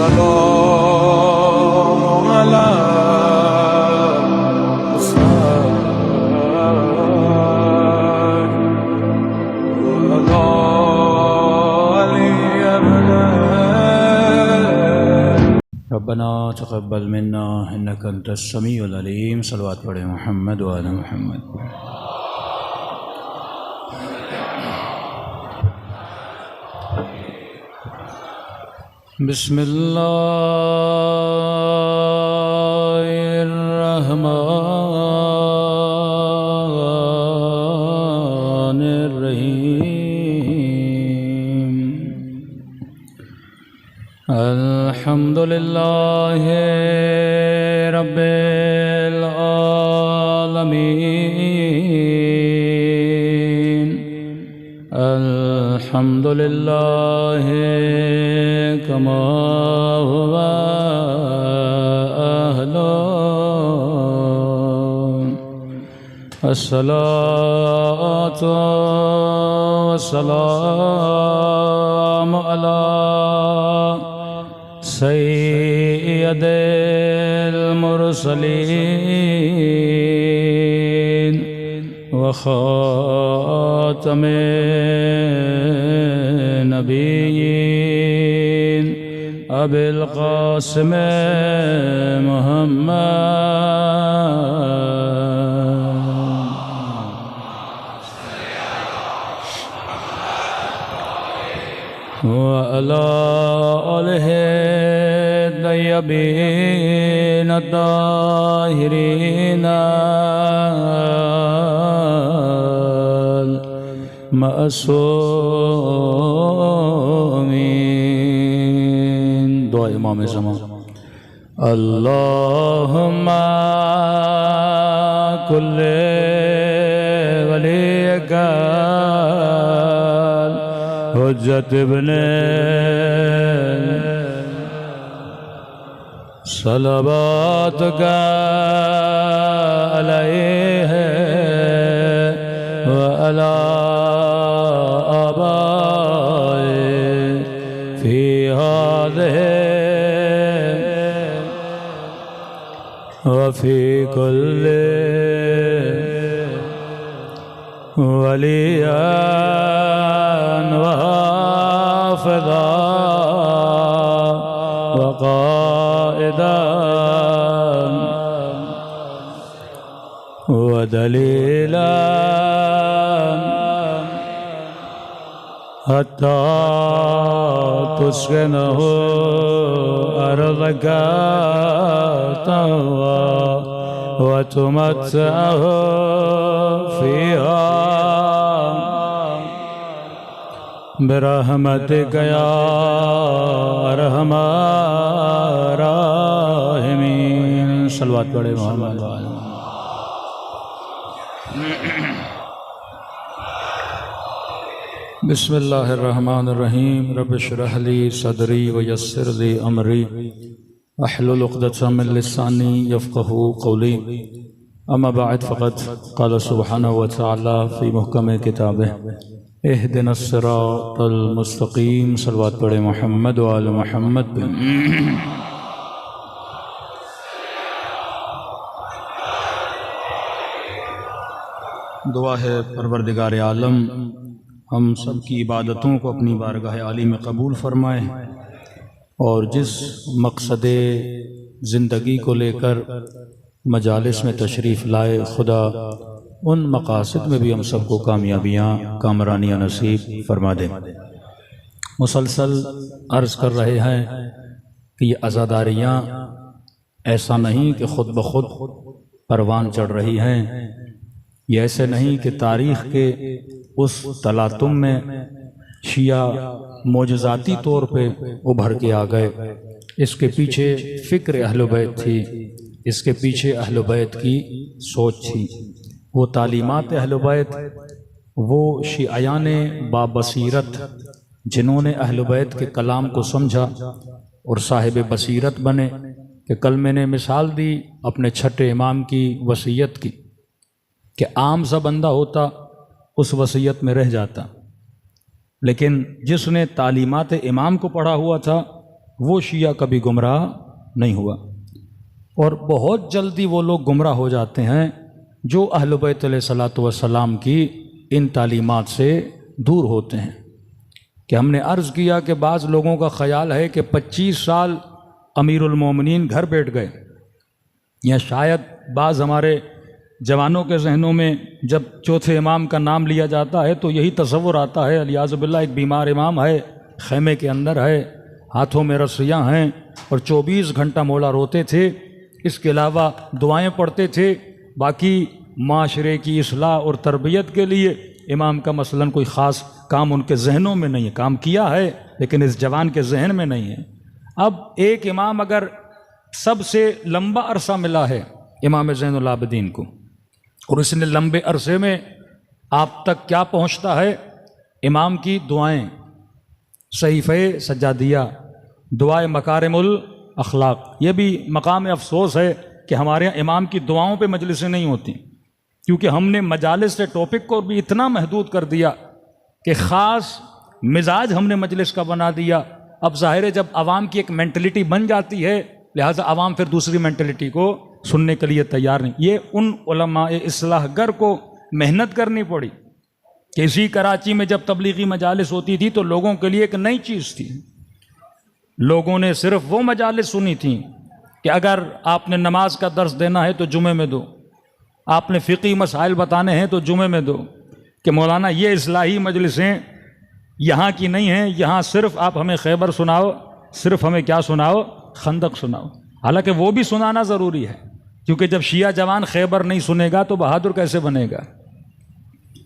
السلام على रब्बना तक़ब्बल मिन्ना इन्नका अंतस समीउल अलीम। सल्लल्लाहु अलैहि मुहम्मद व अला मुहम्मद। बिस्मिल्लाहिर्रहमानिर्रहीम। अल्हम्दुलिल्लाहि रब्बिल आलमीन। अल्हम्दुलिल्लाहि कमा हुवा अहलु। अस्सलातु वस्सलामु अला सय्यदिल मुरसलीन व खातमिन नबिय्यीन अबिल क़ासिम मुहम्मद व अला आलिहि तय्यबीन ताहिरीन मअसूमीन। दुआ इमाम ज़मान। अल्लाहुम्मा कुल्ले वलियका हुज्जत इब्ने सलवातुका अलैहि व अला आबाए फी हाज़िहि व फी कुल्ली वलिय्यन व हाफ़िज़ा व क़ाइदन व दलीलन हत्ता तुस्किनहु अर्ज़का तवा व तुमत्तिअहु फ़ीहा बिरहमतिक या अरहमर राहिमीन। सल्लल्लाहु अलैहि मोहम्मद। बिस्मिल्लाहिर्रहमानिर्रहीम। रब्बि इश्रह ली सदरी व यस्सिर ली अमरी अहलुल उक़दतम मिन लिसानी यफ़क़हू क़ौली। अम्मा बअद फ़क़द क़ाल सुब्हानहु व तआला फ़ी मुहकम किताबिह इहदिनस सिरातल मुस्तक़ीम। सल्लल्लाहु अलैहि मुहम्मद व आले मुहम्मद। दुआ है परवरदिगार आलम हम सब की इबादतों को अपनी बारगाह आली में कबूल फरमाए और जिस मकसद ज़िंदगी को लेकर मजालिस में तशरीफ़ लाए खुदा उन मकासद में भी हम सबको कामयाबियाँ कामरानियाँ नसीब फरमा दें। मुसलसल अर्ज़ कर रहे हैं कि ये अज़ादारियाँ ऐसा नहीं कि ख़ुद ब खुद परवान चढ़ रही हैं, ये ऐसे नहीं कि तारीख़ के उस तलातुम में शिया मोजज़ाती तौर पे उभर के आ गए। इसके पीछे फ़िक्र अहले बैत थी, इसके पीछे अहले बैत की सोच थी। वो तालीमात अहले बैत, वो शियायान बाबसीरत जिन्होंने अहले बैत के कलाम को समझा और साहिब बसीरत बने। कि कल मैंने मिसाल दी अपने छठे इमाम की वसीयत की कि आम सा बंदा होता उस वसीयत में रह जाता, लेकिन जिसने तालीमात इमाम को पढ़ा हुआ था वो शिया कभी गुमराह नहीं हुआ। और बहुत जल्दी वो लोग गुमराह हो जाते हैं जो अहल बैत अलैहिस्सलातु वस्सलाम की इन तालीमात से दूर होते हैं। कि हमने अर्ज़ किया कि बाज़ लोगों का ख़याल है कि 25 साल अमीरुल मोमिनीन घर बैठ गए, या शायद बाज़ हमारे जवानों के जहनों में जब चौथे इमाम का नाम लिया जाता है तो यही तसव्वुर आता है अलियाज़ु बिल्लाह एक बीमार इमाम है, ख़ैमे के अंदर है, हाथों में रस्सियाँ हैं और 24 घंटा मौला रोते थे, इसके अलावा दुआएं पढ़ते थे। बाकी माशरे की इस्लाह और तरबियत के लिए इमाम का मसलन कोई ख़ास काम उनके जहनों में नहीं है। काम किया है लेकिन इस जवान के जहन में नहीं है। अब एक इमाम अगर सबसे लंबा अरसा मिला है इमाम ज़ैनुल आबिदीन को, और इसने लंबे अरसे में आप तक क्या पहुंचता है, इमाम की दुआएं, सहीफ़े सज्जादिया, दुआए मकारिमुल अखलाक। ये भी मकाम अफसोस है कि हमारे यहाँ इमाम की दुआओं पे मजलिसें नहीं होती, क्योंकि हमने मजालिस से टॉपिक को भी इतना महदूद कर दिया कि ख़ास मिजाज हमने मजलिस का बना दिया। अब ज़ाहिर है जब आवाम की एक मेंटलिटी बन जाती है, लिहाजा आवाम फिर दूसरी मेंटलिटी को सुनने के लिए तैयार नहीं। ये उन उलमाए इस्लाहगर को मेहनत करनी पड़ी कि इसी कराची में जब तबलीगी मजालिस होती थी तो लोगों के लिए एक नई चीज़ थी। लोगों ने सिर्फ वो मजालिस सुनी थी कि अगर आपने नमाज का दर्स देना है तो जुमे में दो, आपने फ़िक़ी मसाइल बताने हैं तो जुमे में दो, कि मौलाना ये इस्लाही मजलिसें यहाँ की नहीं हैं, यहाँ सिर्फ आप हमें खैबर सुनाओ, सिर्फ हमें क्या सुनाओ, खंदक सुनाओ। हालांकि वो भी सुनाना ज़रूरी है, क्योंकि जब शिया जवान खैबर नहीं सुनेगा तो बहादुर कैसे बनेगा,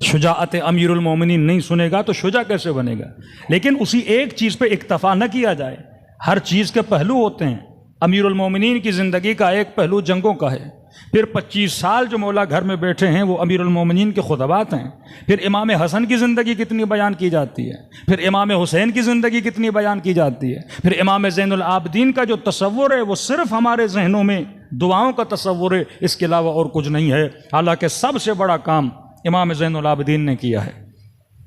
शुजाअत अमीरुल मोमिनीन नहीं सुनेगा तो शुजा कैसे बनेगा। लेकिन उसी एक चीज़ पे इक्तफ़ा न किया जाए, हर चीज़ के पहलू होते हैं। अमीरुल मोमिनीन की ज़िंदगी का एक पहलू जंगों का है, फिर 25 साल जो मौला घर में बैठे हैं वो अमीरुल मोमिनीन के खुतबात हैं, फिर इमाम हसन की ज़िंदगी कितनी बयान की जाती है, फिर इमाम हुसैन की ज़िंदगी कितनी बयान की जाती है, फिर इमाम ज़ैनुल आबिदीन का जो तसव्वुर है वो सिर्फ हमारे जहनों में दुआओं का तसव्वुर है, इसके अलावा और कुछ नहीं है। हालांकि सबसे बड़ा काम इमाम ज़ैनुल आबिदीन ने किया है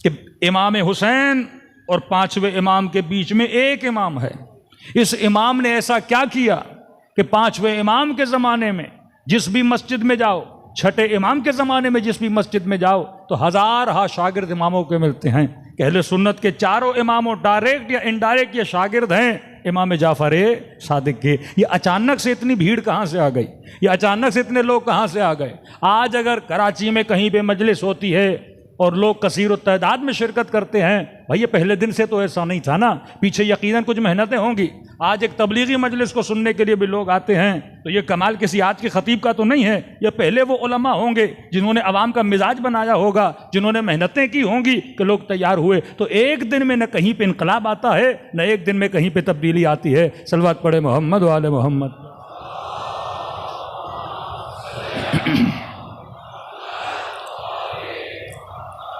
कि इमाम हुसैन और 5वें इमाम के बीच में एक इमाम है। इस इमाम ने ऐसा क्या किया कि 5वें इमाम के ज़माने में जिस भी मस्जिद में जाओ, 6ठे इमाम के ज़माने में जिस भी मस्जिद में जाओ तो हज़ार हा शागिर्द इमामों के मिलते हैं। कि अहले सुन्नत के चारों इमामों डायरेक्ट या इनडायरेक्ट ये शागिर्द हैं इमाम जाफ़र सादिक के। ये अचानक से इतनी भीड़ कहाँ से आ गई, ये अचानक से इतने लोग कहाँ से आ गए। आज अगर कराची में कहीं पे मजलिस होती है और लोग कसीर तादाद में शिरकत करते हैं, भाई ये पहले दिन से तो ऐसा नहीं था ना, पीछे यकीनन कुछ मेहनतें होंगी। आज एक तबलीगी मजलिस को सुनने के लिए भी लोग आते हैं तो ये कमाल किसी आज के खतीब का तो नहीं है, ये पहले वो उलमा होंगे जिन्होंने अवाम का मिजाज बनाया होगा, जिन्होंने मेहनतें की होंगी कि लोग तैयार हुए। तो एक दिन में न कहीं पे इनकलाब आता है, न एक दिन में कहीं पे तब्दीली आती है। सलवात पढ़े मोहम्मद वाले मोहम्मद।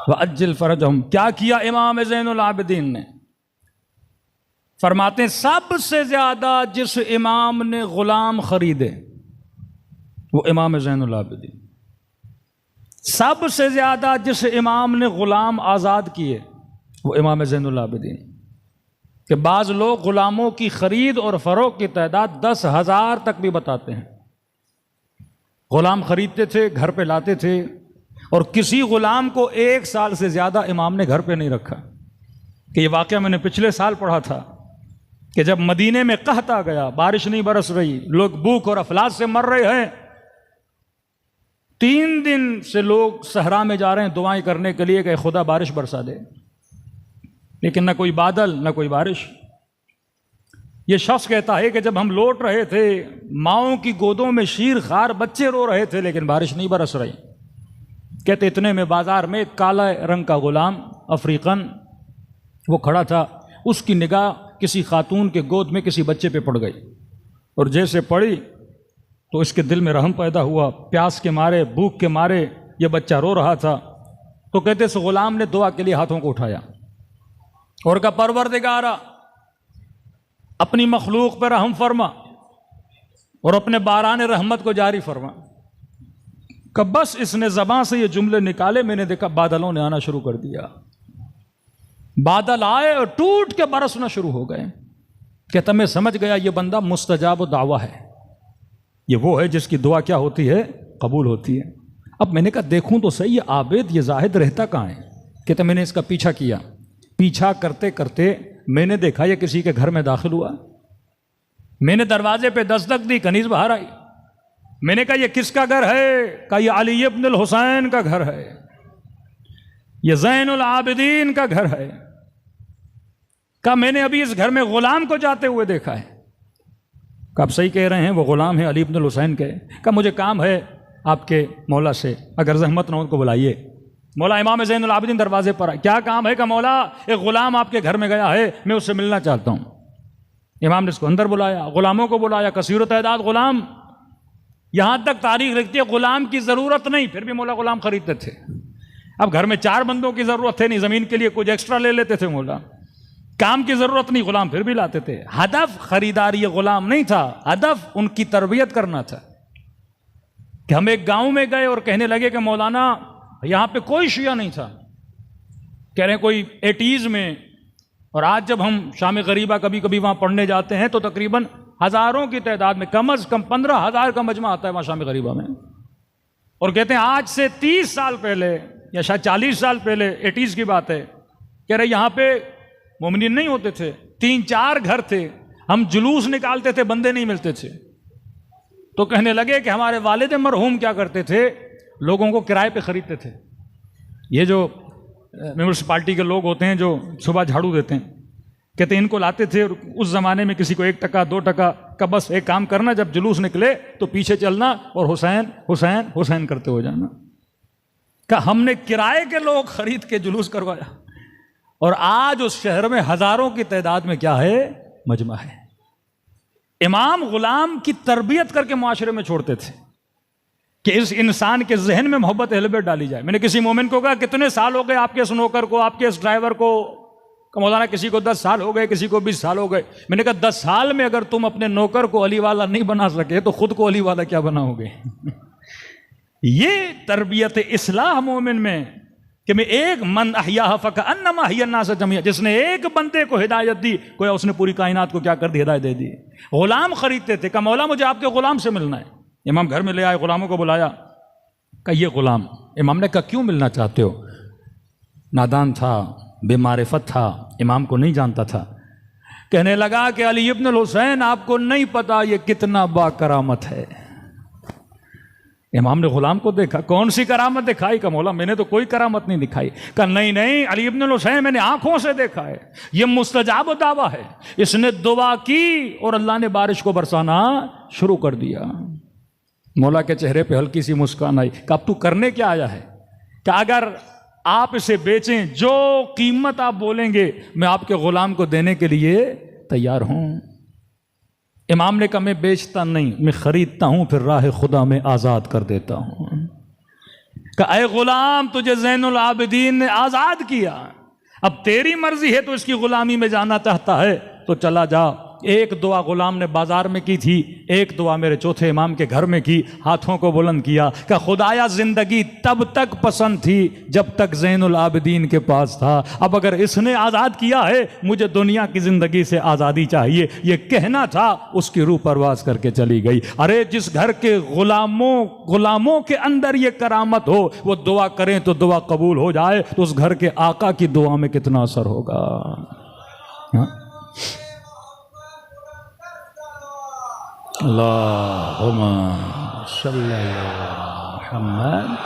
वअज्जिल फरजहुम। क्या किया इमाम ज़ैनुल आबिदीन ने? फरमाते हैं सबसे ज़्यादा जिस इमाम ने ग़ुलाम ख़रीदे वो इमाम ज़ैनुल आबिदीन। सबसे ज़्यादा जिस इमाम ने ग़ुलाम आज़ाद किए वो इमाम ज़ैनुल आबिदीन। कि बाज़ लोग ग़ुलामों की ख़रीद और फ़रोख्त की तादाद 10,000 तक भी बताते हैं। ग़ुलाम ख़रीदते थे, घर पे लाते थे, और किसी ग़ुलाम को 1 साल से ज़्यादा इमाम ने घर पे नहीं रखा। कि ये वाक़या मैंने पिछले साल पढ़ा था कि जब मदीने में कहत आ गया, बारिश नहीं बरस रही, लोग भूख और अफलास से मर रहे हैं, 3 दिन से लोग सहरा में जा रहे हैं दुआएं करने के लिए कि खुदा बारिश बरसा दे, लेकिन न कोई बादल न कोई बारिश। ये शख्स कहता है कि जब हम लौट रहे थे माओं की गोदों में शीर खार बच्चे रो रहे थे लेकिन बारिश नहीं बरस रही। कहते इतने में बाजार में एक काला रंग का गुलाम अफ्रीकन वो खड़ा था, उसकी निगाह किसी खातून के गोद में किसी बच्चे पे पड़ गई, और जैसे पड़ी तो इसके दिल में रहम पैदा हुआ। प्यास के मारे, भूख के मारे ये बच्चा रो रहा था। तो कहते इस गुलाम ने दुआ के लिए हाथों को उठाया और कहा परवरदिगारा अपनी मखलूक पर रहम फरमा और अपने बारान रहमत को जारी फरमा। कब बस इसने ज़बान से ये जुमले निकाले, मैंने देखा बादलों ने आना शुरू कर दिया। बादल आए और टूट के बरसना शुरू हो गए। कहता मैं समझ गया ये बंदा मुस्तजाब दावा है, ये वो है जिसकी दुआ क्या होती है, कबूल होती है। अब मैंने कहा देखूं तो सही, ये आबिद ये जाहिद रहता कहाँ है। कहता मैंने इसका पीछा किया, पीछा करते करते मैंने देखा ये किसी के घर में दाखिल हुआ। मैंने दरवाजे पे दस्तक दी, कनीज बाहर आई। मैंने कहा ये किसका घर है? कहा ये अली इब्न हुसैन का घर है, ये ज़ैनुल आबिदीन का घर है। कहा मैंने अभी इस घर में गुलाम को जाते हुए देखा है। कहा आप सही कह रहे हैं, वो गुलाम है अली इब्न हुसैन के। कहा मुझे काम है आपके मौला से, अगर जहमत ना हो उनको बुलाइए। मौला इमाम ज़ैनुल आबिदीन दरवाजे पर आए। क्या काम है? कहा मौला एक गुलाम आपके घर में गया है, मैं उससे मिलना चाहता हूँ। इमाम ने इसको अंदर बुलाया, गुलामों को बुलाया, कसीर तैदाद गुलाम। यहाँ तक तारीख लिखती है गुलाम की ज़रूरत नहीं, फिर भी मौला गुलाम खरीदते थे। अब घर में 4 बंदों की ज़रूरत है नहीं, ज़मीन के लिए कुछ एक्स्ट्रा ले लेते थे मौला। काम की ज़रूरत नहीं, गुलाम फिर भी लाते थे। हदफ खरीदारी गुलाम नहीं था, हदफ उनकी तरबियत करना था। कि हम एक गांव में गए और कहने लगे कि मौलाना यहाँ पे कोई शिया नहीं था, कह रहे हैं कोई 80s में। और आज जब हम शाम गरीबा कभी कभी वहाँ पढ़ने जाते हैं तो तकरीबन हज़ारों की तादाद में, कम अज़ कम 15,000 का मजमा आता है वहाँ शाम गरीबा में। और कहते हैं आज से 30 साल पहले या शायद 40 साल पहले, 80s की बात है, कह रहे यहाँ पे मोमिनीन नहीं होते थे, 3-4 घर थे, हम जुलूस निकालते थे, बंदे नहीं मिलते थे। तो कहने लगे कि हमारे वालिद मरहूम क्या करते थे, लोगों को किराए पे खरीदते थे। ये जो म्यूनसिपालिटी के लोग होते हैं जो सुबह झाड़ू देते हैं, कहते हैं इनको लाते थे। और उस ज़माने में किसी को 1 टका 2 टका का बस एक काम करना, जब जुलूस निकले तो पीछे चलना और हुसैन हुसैन हुसैन करते हो जाना। क्या हमने किराए के लोग खरीद के जुलूस करवाया, और आज उस शहर में हज़ारों की तादाद में क्या है, मजमा है। इमाम गुलाम की तरबियत करके माशरे में छोड़ते थे कि इस इंसान के जहन में मोहब्बत अहले बैत डाली जाए। मैंने किसी मोमिन को कहा कितने साल हो गए आपके इस नौकर को, आपके इस ड्राइवर को? मौलाना किसी को 10 साल हो गए, किसी को 20 साल हो गए। मैंने कहा 10 साल में अगर तुम अपने नौकर को अली वाला नहीं बना सके तो खुद को अली वाला क्या बनाओगे? ये तरबियत इस्लाह मोमिन में कि मैं एक मन अहया फकअन्नमा अहयन्नास जमीअ, जिसने एक बंदे को हिदायत दी कोई उसने पूरी कायनात को क्या कर दी, हिदायत दे दी। गुलाम खरीदते थे, कहा मौला मुझे आपके गुलाम से मिलना है। इमाम घर में ले आए, गुलामों को बुलाया, कहा ये गुलाम। इमाम ने कहा क्यों मिलना चाहते हो? नादान था, बेमारिफत था, इमाम को नहीं जानता था। कहने लगा कि अली इब्न हुसैन आपको नहीं पता ये कितना बाकरामत है। इमाम ने गुलाम को देखा, कौन सी करामत दिखाई? का मौला मैंने तो कोई करामत नहीं दिखाई। कहा नहीं नहीं, अली इब्न हुसैन मैंने आंखों से देखा है, ये मुस्तजाब दावा है। इसने दुआ की और अल्लाह ने बारिश को बरसाना शुरू कर दिया। मौला के चेहरे पे हल्की सी मुस्कान आई। कहा अब तू करने क्या आया है? कि अगर आप इसे बेचें, जो कीमत आप बोलेंगे मैं आपके गुलाम को देने के लिए तैयार हूं। इमाम ने कहा मैं बेचता नहीं, मैं खरीदता हूं, फिर राह खुदा में आज़ाद कर देता हूं। कहा ऐ गुलाम तुझे ज़ैनुल आबिदीन ने आज़ाद किया, अब तेरी मर्जी है तो इसकी गुलामी में जाना चाहता है तो चला जा। एक दुआ गुलाम ने बाजार में की थी, एक दुआ मेरे चौथे इमाम के घर में की, हाथों को बुलंद किया। कहा खुदाया जिंदगी तब तक पसंद थी जब तक ज़ैनुल आबिदीन के पास था, अब अगर इसने आज़ाद किया है मुझे दुनिया की ज़िंदगी से आज़ादी चाहिए। ये कहना था, उसकी रूह परवाज करके चली गई। अरे जिस घर के गुलामों के अंदर ये करामत हो, वो दुआ करें तो दुआ कबूल हो जाए, तो उस घर के आका की दुआ में कितना असर होगा। हाँ? अल्लाहुम्मा सल्ली अला मुहम्मद।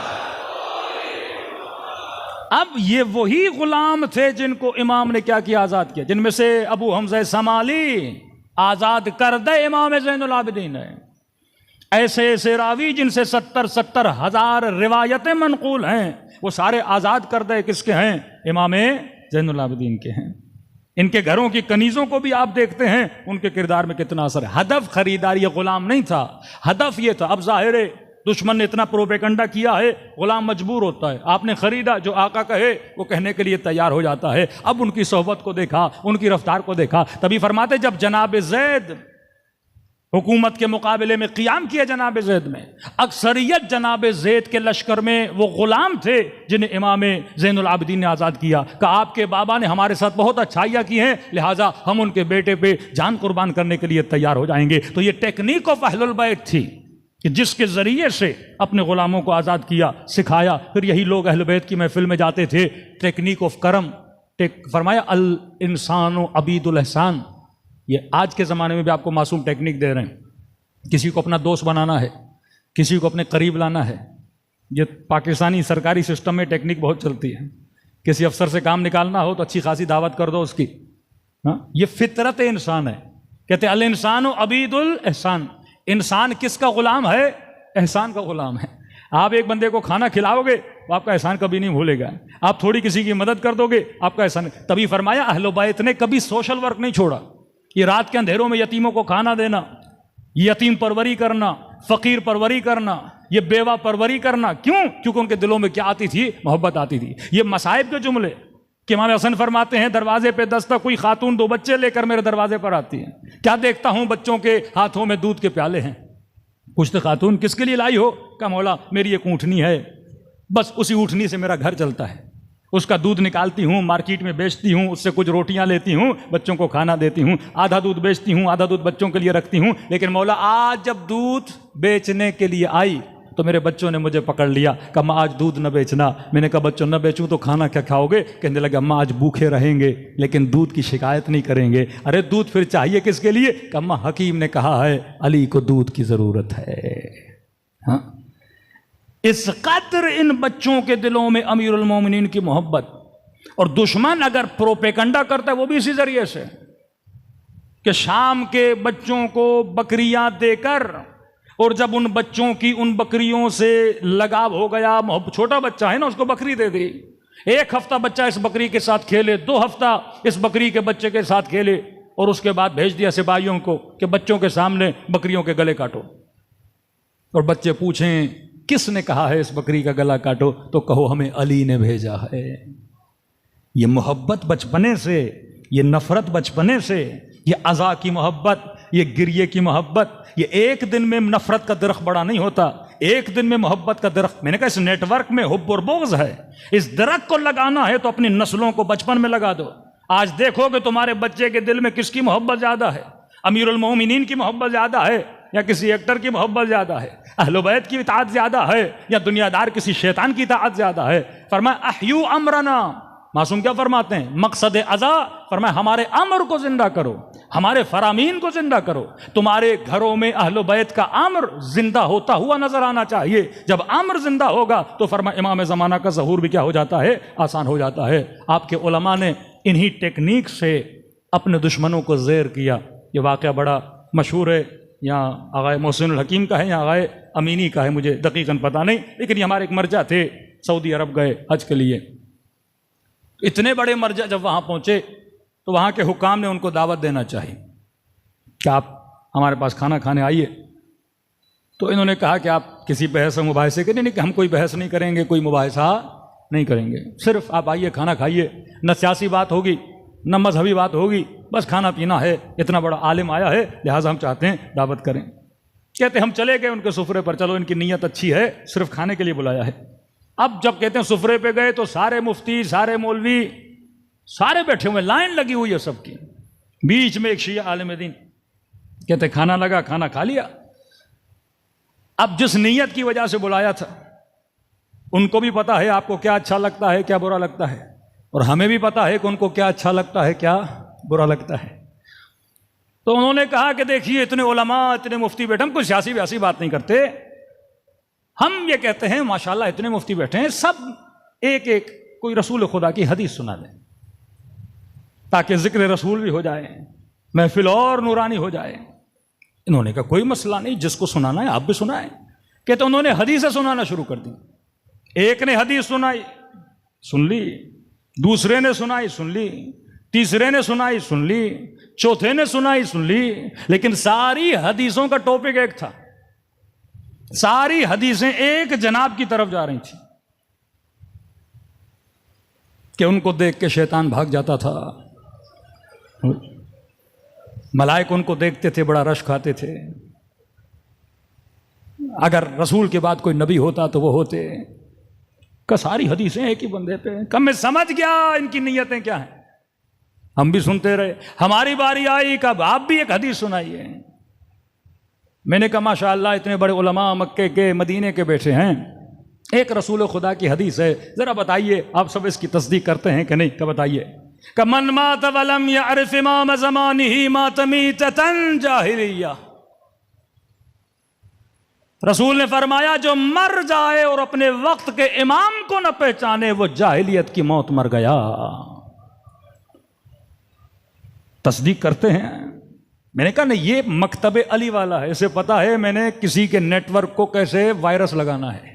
अब ये वही गुलाम थे जिनको इमाम ने क्या किया, आज़ाद किया, जिनमें से अबू हमज़ा समाली आज़ाद कर दे इमाम ज़ैनुल आबिदीन है। ऐसे ऐसे रावी जिनसे 70 हज़ार रिवायतें मनकूल हैं, वो सारे आज़ाद कर दे किसके हैं? इमाम ज़ैनुल आबिदीन के हैं। इनके घरों की कनीज़ों को भी आप देखते हैं, उनके किरदार में कितना असर है। हदफ खरीदारी, ये गुलाम नहीं था, हदफ ये था। अब जाहिर है दुश्मन ने इतना प्रोपेगेंडा किया है, गुलाम मजबूर होता है। आपने खरीदा, जो आका कहे वो कहने के लिए तैयार हो जाता है। अब उनकी सोहबत को देखा, उनकी रफ्तार को देखा, तभी फरमाते जब जनाब ज़ैद हुकूमत के मुकाबले में क़ियाम किया जनाब ज़ैद में। अक्सरियत जनाब ज़ैद के लश्कर में वो ग़ुलाम थे जिन्हें इमाम ज़ैनुल आबिदीन ने आज़ाद किया। कहा आपके बाबा ने हमारे साथ बहुत अच्छाइयाँ की हैं, लिहाजा हम उनके बेटे पे जान कुर्बान करने के लिए तैयार हो जाएंगे। तो ये टेक्निक ऑफ अहलुल बैत थी कि जिसके ज़रिए से अपने ग़ुलामों को आज़ाद किया, सिखाया। फिर यही लोग अहल बैत की महफिल में जाते थे। टेक्निक ऑफ करम, फरमाया अल इंसानु अबीदुल एहसान। ये आज के ज़माने में भी आपको मासूम टेक्निक दे रहे हैं। किसी को अपना दोस्त बनाना है, किसी को अपने करीब लाना है। ये पाकिस्तानी सरकारी सिस्टम में टेक्निक बहुत चलती है। किसी अफसर से काम निकालना हो तो अच्छी खासी दावत कर दो उसकी। हाँ, ये फितरत इंसान है। कहते अल इंसानु अबीदुल एहसान। इंसान किसका ग़ुलाम है? एहसान का ग़ुलाम है। आप एक बंदे को खाना खिलाओगे वो आपका एहसान कभी नहीं भूलेगा। आप थोड़ी किसी की मदद कर दोगे आपका एहसान। तभी फरमाया अहले बैत ने कभी सोशल वर्क नहीं छोड़ा। ये रात के अंधेरों में यतीमों को खाना देना, ये यतीम परवरी करना, फ़कीर परवरी करना, ये बेवा परवरी करना। क्यों? क्योंकि उनके दिलों में क्या आती थी? मोहब्बत आती थी। ये मसाइब के जुमले कि इमाम हसन फरमाते हैं दरवाजे पे दस्तक, कोई खातून 2 बच्चे लेकर मेरे दरवाजे पर आती है। क्या देखता हूं बच्चों के हाथों में दूध के प्याले हैं। पूछते खातून किसके लिए लाई हो? कहा मौला मेरी एक ऊँटनी है, बस उसी ऊँटनी से मेरा घर चलता है। उसका दूध निकालती हूँ, मार्केट में बेचती हूँ, उससे कुछ रोटियां लेती हूँ, बच्चों को खाना देती हूँ। आधा दूध बेचती हूँ, आधा दूध बच्चों के लिए रखती हूँ। लेकिन मौला आज जब दूध बेचने के लिए आई तो मेरे बच्चों ने मुझे पकड़ लिया। कहा अम्मा आज दूध न बेचना। मैंने कहा बच्चों न बेचूं तो खाना क्या खाओगे? कहने लगे अम्मा आज भूखे रहेंगे लेकिन दूध की शिकायत नहीं करेंगे। अरे दूध फिर चाहिए किसके लिए? कहा अम्मा हकीम ने कहा है अली को दूध की ज़रूरत है। हाँ, इस कदर इन बच्चों के दिलों में अमीरुल मोमिनीन की मोहब्बत। और दुश्मन अगर प्रोपेगंडा करता है वो भी इसी जरिए से कि शाम के बच्चों को बकरियां देकर, और जब उन बच्चों की उन बकरियों से लगाव हो गया, छोटा बच्चा है ना, उसको बकरी दे दी। 1 हफ्ता बच्चा इस बकरी के साथ खेले, 2 हफ्ता इस बकरी के बच्चे के साथ खेले, और उसके बाद भेज दिया सिपाहियों को कि बच्चों के सामने बकरियों के गले काटो। और बच्चे पूछें किसने कहा है इस बकरी का गला काटो? तो कहो हमें अली ने भेजा है। ये मोहब्बत बचपने से, ये नफरत बचपने से, ये अज़ा की मोहब्बत, ये गिरिए की मोहब्बत। ये एक दिन में नफरत का दरख्त बड़ा नहीं होता, एक दिन में मोहब्बत का दरख्त। मैंने कहा इस नेटवर्क में हुब्ब और बुग़्ज़ है। इस दरख्त को लगाना है तो अपनी नस्लों को बचपन में लगा दो। आज देखोगे तुम्हारे बच्चे के दिल में किसकी मोहब्बत ज़्यादा है? अमीरुल मोमिनीन की मोहब्बत ज़्यादा है या किसी एक्टर की मोहब्बत ज़्यादा है? अहले बैत की इताअत ज़्यादा है या दुनियादार किसी शैतान की इताअत ज़्यादा है? फरमाया अहयू अमरना। मासूम क्या फरमाते हैं? मकसद अज़ा, फरमाया हमारे अमर को जिंदा करो, हमारे फरामीन को जिंदा करो। तुम्हारे घरों में अहले बैत का अमर जिंदा होता हुआ नजर आना चाहिए। जब अमर जिंदा होगा तो फरमाया इमाम ज़माना का ज़हूर भी क्या हो जाता है? आसान हो जाता है। आपके उलमा ने इन्हीं टेक्निक से अपने दुश्मनों को ज़ेर किया। ये वाक़या बड़ा मशहूर है, यहाँ आगाए मोहसिनुल हकीम का है या आगाए अमीनी का है, मुझे दकीकन पता नहीं, लेकिन ये हमारे एक मर्जा थे, सऊदी अरब गए हज के लिए। इतने बड़े मर्जा जब वहाँ पहुँचे तो वहाँ के हुकाम ने उनको दावत देना चाहिए कि आप हमारे पास खाना खाने आइए। तो इन्होंने कहा कि आप किसी बहस मुबाहिसे के नहीं कि हम कोई बहस नहीं करेंगे, कोई मुबाहिसा नहीं करेंगे, सिर्फ आप आइए खाना खाइए। न सियासी बात होगी न मजहबी बात होगी, बस खाना पीना है। इतना बड़ा आलिम आया है लिहाजा हम चाहते हैं दावत करें। कहते हम चले गए उनके सुफरे पर, चलो इनकी नीयत अच्छी है, सिर्फ खाने के लिए बुलाया है। अब जब कहते हैं सुफरे पे गए तो सारे मुफ्ती, सारे मौलवी, सारे बैठे हुए, लाइन लगी हुई है सबकी। बीच में एक शिया आलिम दीन, कहते खाना लगा, खाना खा लिया। अब जिस नीयत की वजह से बुलाया था उनको भी पता है आपको क्या अच्छा लगता है, क्या बुरा लगता है, और हमें भी पता है कि उनको क्या अच्छा लगता है, क्या बुरा लगता है। तो उन्होंने कहा कि देखिए इतने उलमा, इतने मुफ्ती बैठे, हम कोई सियासी व्यासी बात नहीं करते, हम ये कहते हैं माशाल्लाह इतने मुफ्ती बैठे हैं, सब एक एक कोई रसूल खुदा की हदीस सुना दें ताकि जिक्र रसूल भी हो जाए, महफिल और नूरानी हो जाए। इन्होंने कहा कोई मसला नहीं, जिसको सुनाना है आप भी सुनाएं। कहते उन्होंने हदीसें सुनाना शुरू कर दी। एक ने हदीस सुनाई, सुन ली, दूसरे ने सुनाई, सुन ली, तीसरे ने सुनाई, सुन ली, चौथे ने सुनाई, सुन ली, लेकिन सारी हदीसों का टॉपिक एक था। सारी हदीसें एक जनाब की तरफ जा रही थी कि उनको देख के शैतान भाग जाता था, मलाइक उनको देखते थे, बड़ा रश खाते थे। अगर रसूल के बाद कोई नबी होता तो वो होते। का सारी हदीसें एक ही बंदे पे। कब मैं समझ गया इनकी नीयतें क्या हैं। हम भी सुनते रहे, हमारी बारी आई, कब आप भी एक हदीस सुनाइए। मैंने कहा माशाअल्लाह इतने बड़े उलमा मक्के के मदीने के बैठे हैं, एक रसूल खुदा की हदीस है, जरा बताइए आप सब इसकी तस्दीक करते हैं कि नहीं। का बताइए। का मन मात वलम यअरिफ इमाम ज़मानिही मातमीततन जाहिलिया। रसूल ने फरमाया जो मर जाए और अपने वक्त के इमाम को न पहचाने वो जाहिलियत की मौत मर गया। तस्दीक करते हैं। मैंने कहा नहीं, ये मकतबे अली वाला है, इसे पता है मैंने किसी के नेटवर्क को कैसे वायरस लगाना है।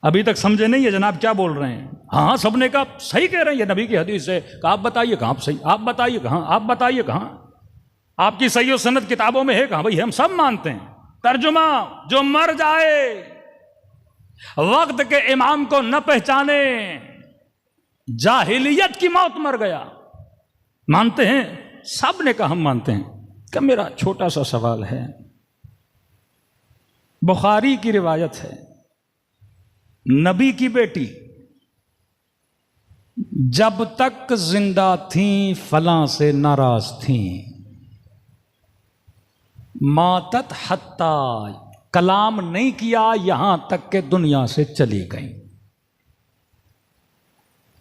अभी तक समझे नहीं है जनाब क्या बोल रहे हैं। हाँ सबने कहा सही कह रहे हैं, ये नबी की हदीस है। कहा आप बताइए कहाँ सही, आप बताइए कहाँ, आप बताइए कहाँ, आपकी सही और सनद किताबों में है कहाँ। भाई हम सब मानते हैं। तर्जुमा, जो मर जाए वक्त के इमाम को न पहचाने जाहिलियत की मौत मर गया। मानते हैं, सब ने कहा हम मानते हैं। कि मेरा छोटा सा सवाल है, बुखारी की रिवायत है, नबी की बेटी जब तक जिंदा थी फलां से नाराज थी, मातत हत्ता, कलाम नहीं किया यहां तक के दुनिया से चली गई।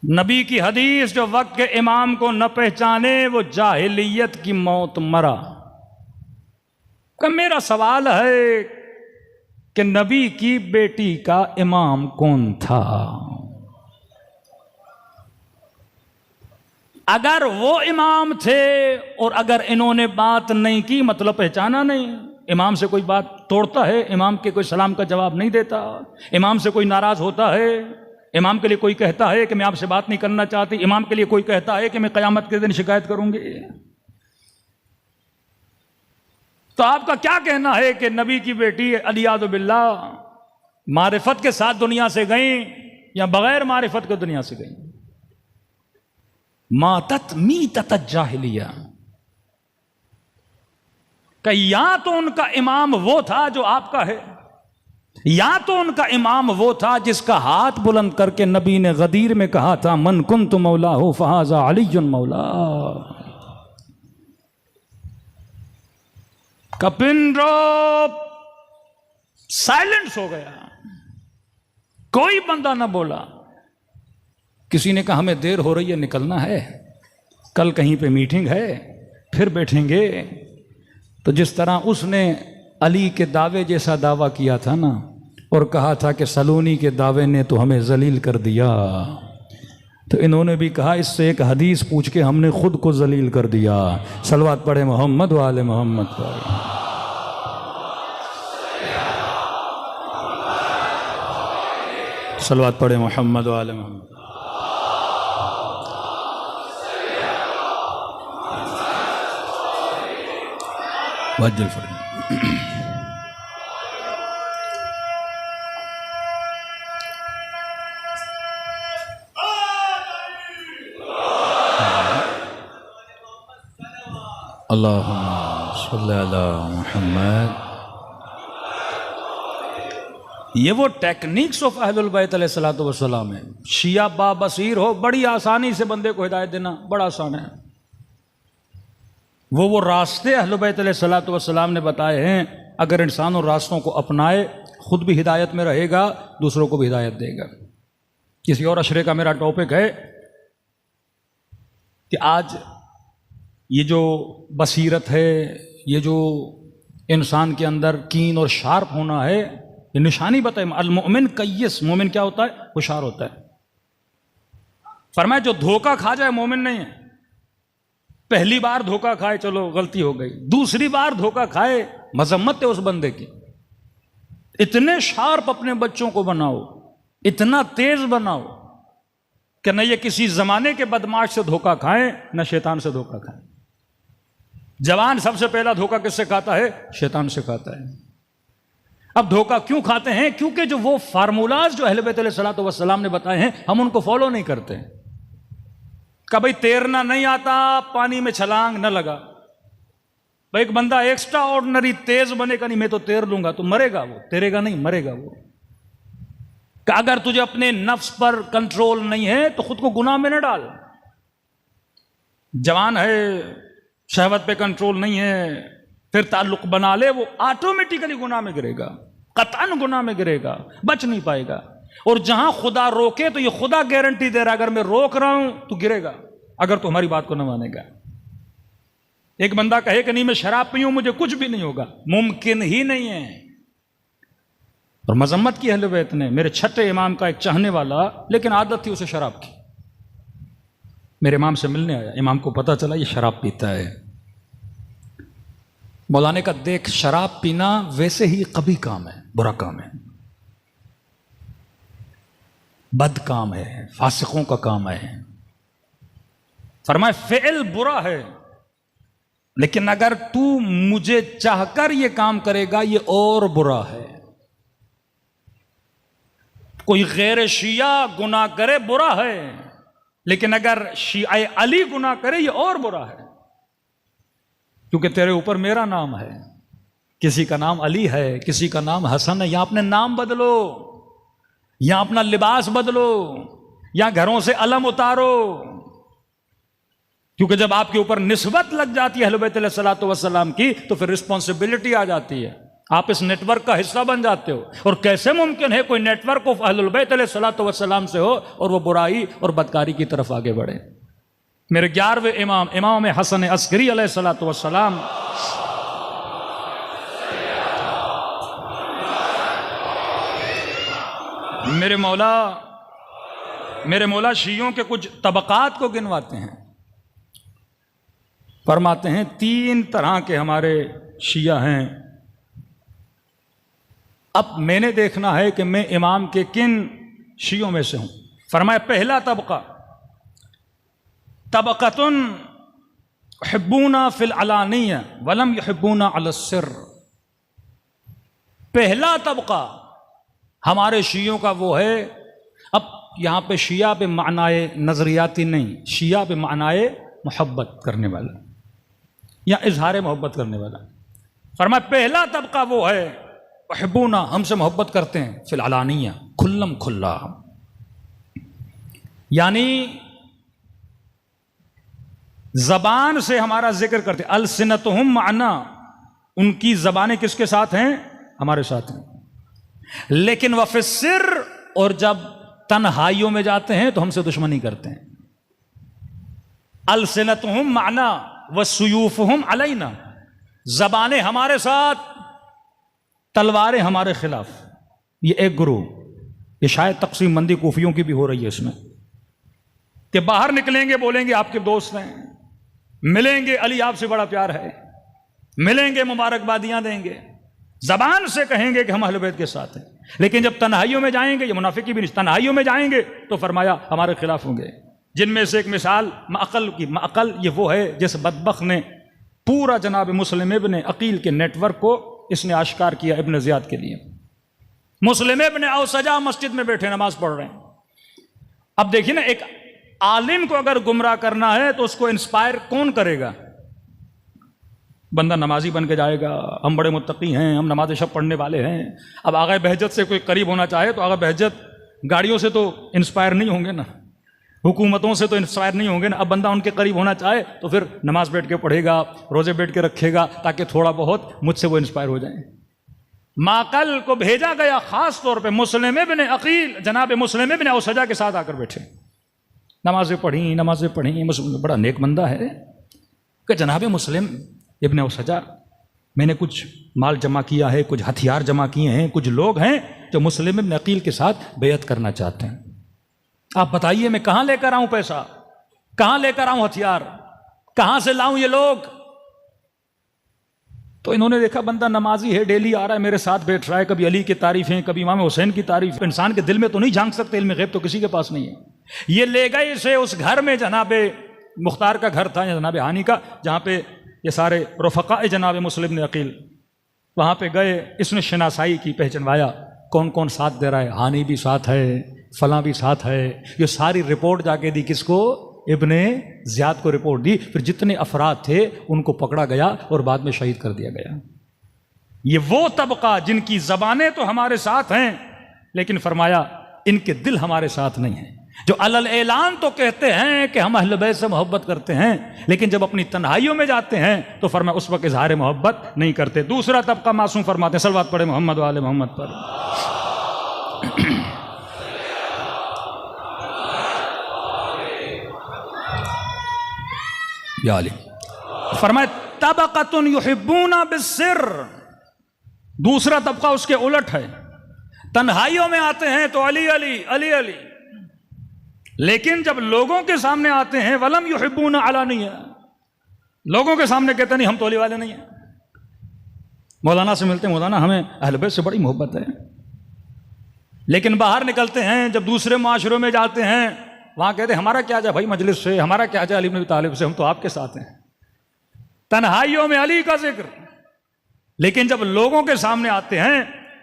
नबी की हदीस, जो वक्त के इमाम को न पहचाने वो जाहिलियत की मौत मरा। का मेरा सवाल है कि नबी की बेटी का इमाम कौन था? अगर वो इमाम थे और अगर इन्होंने बात नहीं की मतलब पहचाना नहीं। इमाम से कोई बात तोड़ता है, इमाम के कोई सलाम का जवाब नहीं देता, इमाम से कोई नाराज होता है, इमाम के लिए कोई कहता है कि मैं आपसे बात नहीं करना चाहती, इमाम के लिए कोई कहता है कि मैं क़यामत के दिन शिकायत करूंगी। तो आपका क्या कहना है कि नबी की बेटी अलियादु बिल्लाह मारिफत के साथ दुनिया से गई या बगैर मारिफत के दुनिया से गई? मातत मीतत जाहिलिया, कि या तो उनका इमाम वो था जो आपका है, या तो उनका इमाम वो था जिसका हाथ बुलंद करके नबी ने गदीर में कहा था मन कुन्तु मौला हो फहाजा अलीजुन मौला। कपिंद्रो साइलेंस हो गया, कोई बंदा ना बोला। किसी ने कहा हमें देर हो रही है, निकलना है, कल कहीं पे मीटिंग है, फिर बैठेंगे। तो जिस तरह उसने अली के दावे जैसा दावा किया था ना, और कहा था कि सलूनी के दावे ने तो हमें जलील कर दिया, तो इन्होंने भी कहा इससे एक हदीस पूछ के हमने खुद को जलील कर दिया। सलवात पढ़े मोहम्मद वाले मोहम्मद पर। सलवात पढ़े मोहम्मद वाले मोहम्मद। वज्जल फरमा। अल्लाहुम्मा सल्ली अला मुहम्मद। ये वो टेक्निक्स ऑफ अहलुल बैत अलैहिस्सलातु वस्सलाम है। शिया बाबसीर हो, बड़ी आसानी से बंदे को हिदायत देना बड़ा आसान है। वो रास्ते अहलुल बैत अलैहिस्सलातु वस्सलाम ने बताए हैं। अगर इंसान उन रास्तों को अपनाए खुद भी हिदायत में रहेगा, दूसरों को भी हिदायत देगा। किसी और अशरे का मेरा टॉपिक है कि आज ये जो बसीरत है, ये जो इंसान के अंदर कीन और शार्प होना है, ये निशानी बताए। अल मोमिन कय्यस, मोमिन क्या होता है? होशियार होता है। फरमाया जो धोखा खा जाए मोमिन नहीं है। पहली बार धोखा खाए चलो गलती हो गई, दूसरी बार धोखा खाए मजम्मत है उस बंदे की। इतने शार्प अपने बच्चों को बनाओ, इतना तेज बनाओ कि न ये किसी जमाने के बदमाश से धोखा खाएं, न शैतान से धोखा खाएं। जवान सबसे पहला धोखा किससे खाता है? शैतान से खाता है। अब धोखा क्यों खाते हैं? क्योंकि जो वो फार्मूलाज जो अहले बैत अलैहिस्सलातु वस्सलाम ने बताए हैं हम उनको फॉलो नहीं करते। कभी तैरना नहीं आता, पानी में छलांग न लगा। भाई एक बंदा एक्स्ट्रा ऑर्डिनरी तेज बनेगा नहीं, मैं तो तैर लूंगा, तो मरेगा वो, तैरेगा नहीं, मरेगा वो। कि अगर तुझे अपने नफ्स पर कंट्रोल नहीं है तो खुद को गुनाह में न डाल। जवान है, शहवत पे कंट्रोल नहीं है, फिर ताल्लुक बना ले, वो ऑटोमेटिकली गुनाह में गिरेगा, कतन गुनाह में गिरेगा, बच नहीं पाएगा। और जहां खुदा रोके तो ये खुदा गारंटी दे रहा है, अगर मैं रोक रहा हूं तो गिरेगा, अगर तो हमारी बात को न मानेगा। एक बंदा कहे कि नहीं मैं शराब पीऊं मुझे कुछ भी नहीं होगा, मुमकिन ही नहीं है। और मजम्मत की अहले बैत ने, मेरे छठे इमाम का एक चाहने वाला, लेकिन आदत थी उसे शराब की, मेरे इमाम से मिलने आया, इमाम को पता चला ये शराब पीता है। मौलाने का देख, शराब पीना वैसे ही कभी काम है, बुरा काम है, बद काम है, फासिकों का काम है। फरमाए फेल बुरा है, लेकिन अगर तू मुझे चाहकर ये काम करेगा ये और बुरा है। कोई गैर शिया गुनाह करे बुरा है, लेकिन अगर शिया अली गुनाह करे ये और बुरा है, क्योंकि तेरे ऊपर मेरा नाम है, किसी का नाम अली है, किसी का नाम हसन है। यहां अपने नाम बदलो, यहां अपना लिबास बदलो, यहां घरों से अलम उतारो, क्योंकि जब आपके ऊपर निस्बत लग जाती है अहले बैत अलैहिस्सलातु वस्सलाम की, तो फिर रिस्पॉन्सिबिलिटी आ जाती है, आप इस नेटवर्क का हिस्सा बन जाते हो। और कैसे मुमकिन है कोई नेटवर्क ऑफ अहलुल बैत अलैहिस्सलातु वस्सलाम से हो और वो बुराई और बदकारी की तरफ आगे बढ़े। मेरे 11वें इमाम, इमाम हसन अस्करी अलैहिस्सलातु वस्सलाम, मेरे मौला शियों के कुछ तबकात को गिनवाते हैं। फरमाते हैं 3 तरह के हमारे शिया हैं। अब मैंने देखना है कि मैं इमाम के किन शियों में से हूं। फरमाया पहला तबका, तबकतुन युहिब्बूना फिल अलानिया वलम युहिब्बूना अला सिर्र। पहला तबका हमारे शियों का वो है, अब यहां पे शिया पे मानाए नजरियाती नहीं, शिया पे मानाए मोहब्बत करने वाला या इजहार मोहब्बत करने वाला। फरमाया पहला तबका वो है युहिब्बूना, हमसे मोहब्बत करते हैं, फिल अलानिया, खुल्लम खुल्ला, यानी जबान से हमारा जिक्र करते, अलसिनतुहुम माना, उनकी जबानें किसके साथ हैं, हमारे साथ हैं, लेकिन वफिस सिर्र, और जब तन्हाइयों में जाते हैं तो हमसे दुश्मनी करते हैं। अलसिनतुहुम माना व सुयूफुहुम अलैना, जबानें हमारे साथ, तलवारें हमारे खिलाफ। ये एक ग्रुप, ये शायद तकसीम मंदी कूफियों की भी हो रही है इसमें, कि बाहर निकलेंगे बोलेंगे आपके दोस्त हैं, मिलेंगे अली आपसे बड़ा प्यार है, मिलेंगे मुबारकबादियां देंगे, जबान से कहेंगे कि हम अहले बैत के साथ हैं, लेकिन जब तन्हाइयों में जाएंगे, ये मुनाफिकी भी नहीं, तन्हाइयों में जाएंगे तो फरमाया हमारे खिलाफ होंगे। जिनमें से एक मिसाल मअकल की, मअकल ये वो है जिस बदबख्त ने पूरा जनाब मुस्लिम इब्न अकील के नेटवर्क को इसने आश्कार किया इब्न ज़ियाद के लिए। मुस्लिम इब्न औसजा मस्जिद में बैठे नमाज पढ़ रहे हैं। अब देखिए ना, एक आलिम को अगर गुमराह करना है तो उसको इंस्पायर कौन करेगा? बंदा नमाजी बन के जाएगा, हम बड़े मुत्तकी हैं, हम नमाज शब पढ़ने वाले हैं। अब आगा बहजत से कोई करीब होना चाहे तो आगा बहजत गाड़ियों से तो इंस्पायर नहीं होंगे ना, हुकूमतों से तो इंस्पायर नहीं होंगे ना। अब बंदा उनके करीब होना चाहे तो फिर नमाज बैठ के पढ़ेगा, रोजे बैठ के रखेगा, ताकि थोड़ा बहुत मुझसे वो इंस्पायर हो जाए। माकल को भेजा गया खास तौर पे मुस्लिम इब्न अकील, जनाब मुस्लिम इब्न औसजा के साथ आकर बैठे, नमाजें पढ़ी। मुस्लिम बड़ा नेक बंदा है कि जनाब मुस्लिम इब्न औसजा, मैंने कुछ माल जमा किया है, कुछ हथियार जमा किए हैं, कुछ लोग हैं जो मुस्लिम इब्न अकील के साथ बेयत करना चाहते हैं। आप बताइए मैं कहां लेकर आऊं पैसा, कहां लेकर आऊं हथियार, कहां से लाऊं ये लोग? तो इन्होंने देखा बंदा नमाजी है, डेली आ रहा है, मेरे साथ बैठ रहा है, कभी अली की तारीफें, कभी इमाम हुसैन की तारीफ। इंसान के दिल में तो नहीं झांक सकते, इल्म गैब तो किसी के पास नहीं है। ये ले गए इसे उस घर में, जनाबे मुख्तार का घर था या जनाबे हानी का, जहां पे ये सारे रफ़क़ा जनाब मुस्लिम ने अकील, वहां पे गए। इसने शनासाई की, पहचानवाया कौन कौन साथ दे रहा है, हानी भी साथ है, फलां भी साथ है। ये सारी रिपोर्ट जाके दी किसको? इब्ने ज़ियाद को रिपोर्ट दी। फिर जितने अफराद थे उनको पकड़ा गया और बाद में शहीद कर दिया गया। ये वो तबका जिनकी ज़बानें तो हमारे साथ हैं, लेकिन फरमाया इनके दिल हमारे साथ नहीं हैं। जो अलल ऐलान तो कहते हैं कि हम अहले बैत से मोहब्बत करते हैं, लेकिन जब अपनी तन्हाइयों में जाते हैं तो फरमाया उस वक्त इजहार मोहब्बत नहीं करते। दूसरा तबका मासूम फरमाते हैं, सलवात पढ़े मोहम्मद वाले मोहम्मद पर। या अली फरमाए तबक़तुन युहिब्बूना बिस्सिर। दूसरा तबका उसके उलट है, तन्हाइयों में आते हैं तो अली अली अली अली, लेकिन जब लोगों के सामने आते हैं वलम युहिब्बूना अलानिया, लोगों के सामने कहते नहीं हम तो अली वाले नहीं हैं। मौलाना से मिलते हैं, मौलाना हमें अहले बैत से बड़ी मोहब्बत है, लेकिन बाहर निकलते हैं जब दूसरे माशरों में जाते हैं वहां कहते हैं हमारा क्या जाए भाई मजलिस से, हमारा क्या जाए अली इब्न अबी तालिब से, हम तो आपके साथ हैं। तन्हाइयों में अली का जिक्र, लेकिन जब लोगों के सामने आते हैं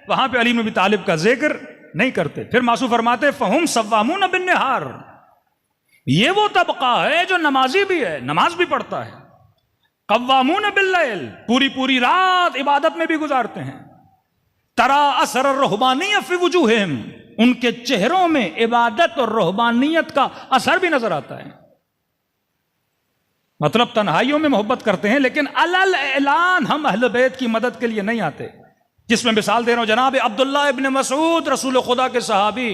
वहां पे अली इब्न अबी तालिब का जिक्र नहीं करते। फिर मासूम फरमाते फहुम सव्वामून बिन्नहार, ये वो तबका है जो नमाजी भी है, नमाज भी पढ़ता है, कव्वामून बिल्लैल, पूरी पूरी रात इबादत में भी गुजारते हैं, तरा असर रुहबानियत फी वुजूहिम, उनके चेहरों में इबादत और रुहबानियत का असर भी नजर आता है। मतलब तन्हाइयों में मोहब्बत करते हैं, लेकिन अलल ऐलान हम अहले बैत की मदद के लिए नहीं आते। जिसमें मिसाल दे रहा हूं जनाब अब्दुल्लाह इब्न मसूद, रसूल खुदा के सहाबी,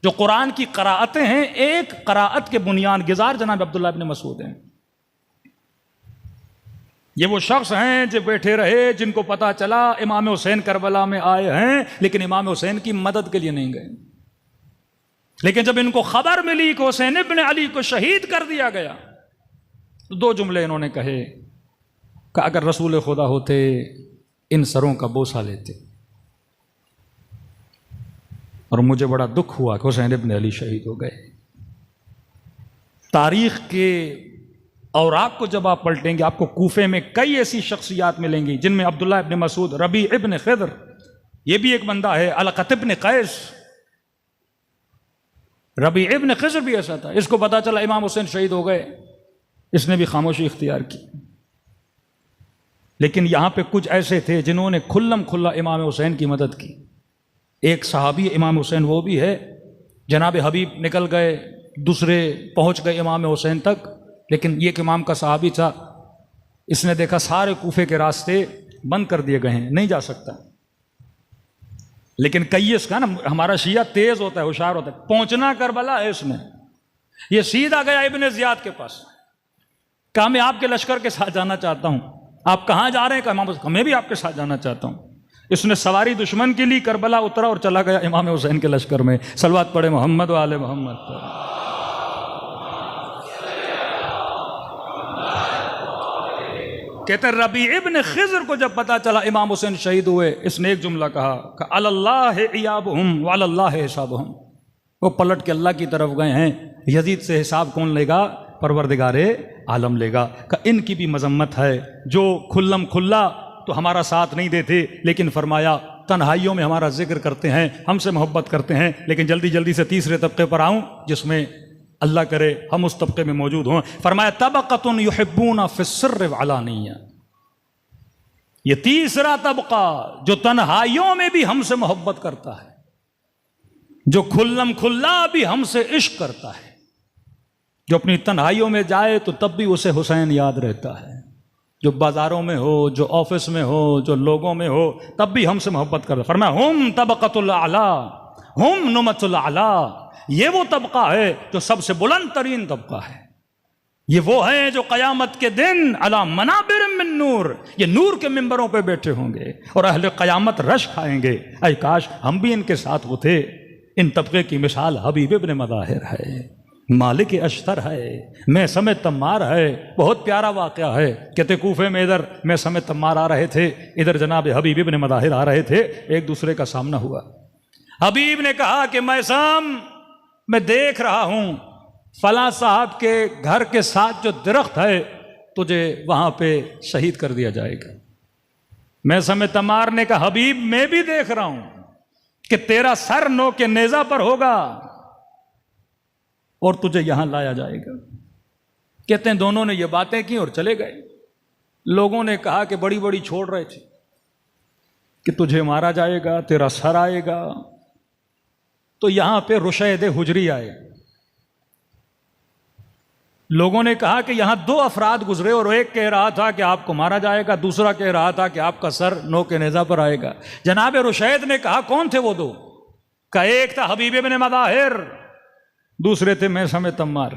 जो कुरान की क़राअतें हैं, एक क़राअत के बुनियाद गिजार जनाब अब्दुल्लाह इब्न मसूद हैं। ये वो शख्स हैं जो बैठे रहे, जिनको पता चला इमाम हुसैन करबला में आए हैं, लेकिन इमाम हुसैन की मदद के लिए नहीं गए। लेकिन जब इनको खबर मिली कि हुसैन इब्न अली को शहीद कर दिया गया, तो दो जुमले इन्होंने कहे कि अगर रसूल खुदा होते इन सरों का बोसा लेते। और मुझे बड़ा दुख हुआ कि हुसैन इब्न अली शहीद हो गए। तारीख के औराक को जब आप पलटेंगे आपको कूफे में कई ऐसी शख्सियात मिलेंगी जिनमें अब्दुल्लाह इब्न मसूद, रबी इब्न खिद्र, ये भी एक बंदा है, अलक़त इब्न कैस, रबी इब्न खिद्र भी ऐसा था। इसको पता चला इमाम हुसैन शहीद हो गए, इसने भी खामोशी इख्तियार की। लेकिन यहां पे कुछ ऐसे थे जिन्होंने खुल्लम खुल्ला इमाम हुसैन की मदद की। एक सहाबी इमाम हुसैन वो भी है, जनाब हबीब निकल गए, दूसरे पहुंच गए इमाम हुसैन तक, लेकिन ये इमाम का सहाबी था, इसने देखा सारे कूफे के रास्ते बंद कर दिए गए हैं, नहीं जा सकता। लेकिन कईस का ना, हमारा शिया तेज होता है, होशियार होता है, पहुंचना करबला है इसने। ये सीधा गया इब्ने ज़ियाद के पास, कहा मैं आपके लश्कर के साथ जाना चाहता हूं। आप कहां जा रहे हैं? कहा मैं भी आपके साथ जाना चाहता हूं। इसने सवारी दुश्मन के लिए करबला उतरा और चला गया इमाम हुसैन के लश्कर में। सलवात पढ़े मोहम्मद वाले मोहम्मद पर। कहते रबी इब्न खिज़र को जब पता चला इमाम हुसैन शहीद हुए, इसने एक जुमला कहा अल्लाह इयाबुहुम व अल्लाह हिसाबुहुम। वो पलट के अल्लाह की तरफ गए हैं, यजीद से हिसाब कौन लेगा? परवरदिगारे आलम लेगा। का इनकी भी मजम्मत है जो खुल्लम खुल्ला तो हमारा साथ नहीं देते, लेकिन फरमाया तन्हाइयों में हमारा जिक्र करते हैं, हमसे मोहब्बत करते हैं। लेकिन जल्दी जल्दी से तीसरे तबके पर आऊँ जिसमें अल्लाह करे हम उस तबके में मौजूद हों। फरमाया तबक़तुन युहिब्बूना फिस्सिर्रि व अलानिया, ये तीसरा तबका जो तन्हाइयों में भी हमसे मोहब्बत करता है, जो खुल्लम खुल्ला भी हमसे इश्क करता है, जो अपनी तन्हाइयों में जाए तो तब भी उसे हुसैन याद रहता है, जो बाजारों में हो, जो ऑफिस में हो, जो लोगों में हो, तब भी हमसे मोहब्बत करता है। फरमाया हुम तबक़तुल आला हुम नुमतुल आला, ये वो तबका है जो सबसे बुलंद तरीन तबका है। ये वो है जो क़यामत के दिन अला मनाबिर मिन नूर, ये नूर के मिंबरों पे बैठे होंगे और अहले क़यामत रश खाएंगे। ऐ काश हम भी इनके साथ होते। इन तबके की मिसाल हबीब इब्न मज़ाहिर है, मालिक अश्तर है, मैं समय तम्मार है। बहुत प्यारा वाक़या है। कहते कूफे में इधर मैं समय तम्मार आ रहे थे, इधर जनाब हबीब इब्न मज़ाहिर आ रहे थे, एक दूसरे का सामना हुआ। हबीब ने कहा कि मैं देख रहा हूं फला साहब के घर के साथ जो दरख्त है, तुझे वहां पे शहीद कर दिया जाएगा। मैं समय तम्मार ने कहा हबीब मैं भी देख रहा हूं कि तेरा सर नो के नेजा पर होगा। और तुझे यहां लाया जाएगा। कहते हैं दोनों ने ये बातें की और चले गए। लोगों ने कहा कि बड़ी बड़ी छोड़ रहे थे कि तुझे मारा जाएगा, तेरा सर आएगा। तो यहां पे रुशैद हुजरी आए। लोगों ने कहा कि यहां दो अफराद गुजरे और एक कह रहा था कि आपको मारा जाएगा, दूसरा कह रहा था कि आपका सर नो के नेज़ा पर आएगा। जनाब रुशैद ने कहा कौन थे वो दो? का एक था हबीब इब्न मदाहिर, दूसरे थे मैसम तम्मार।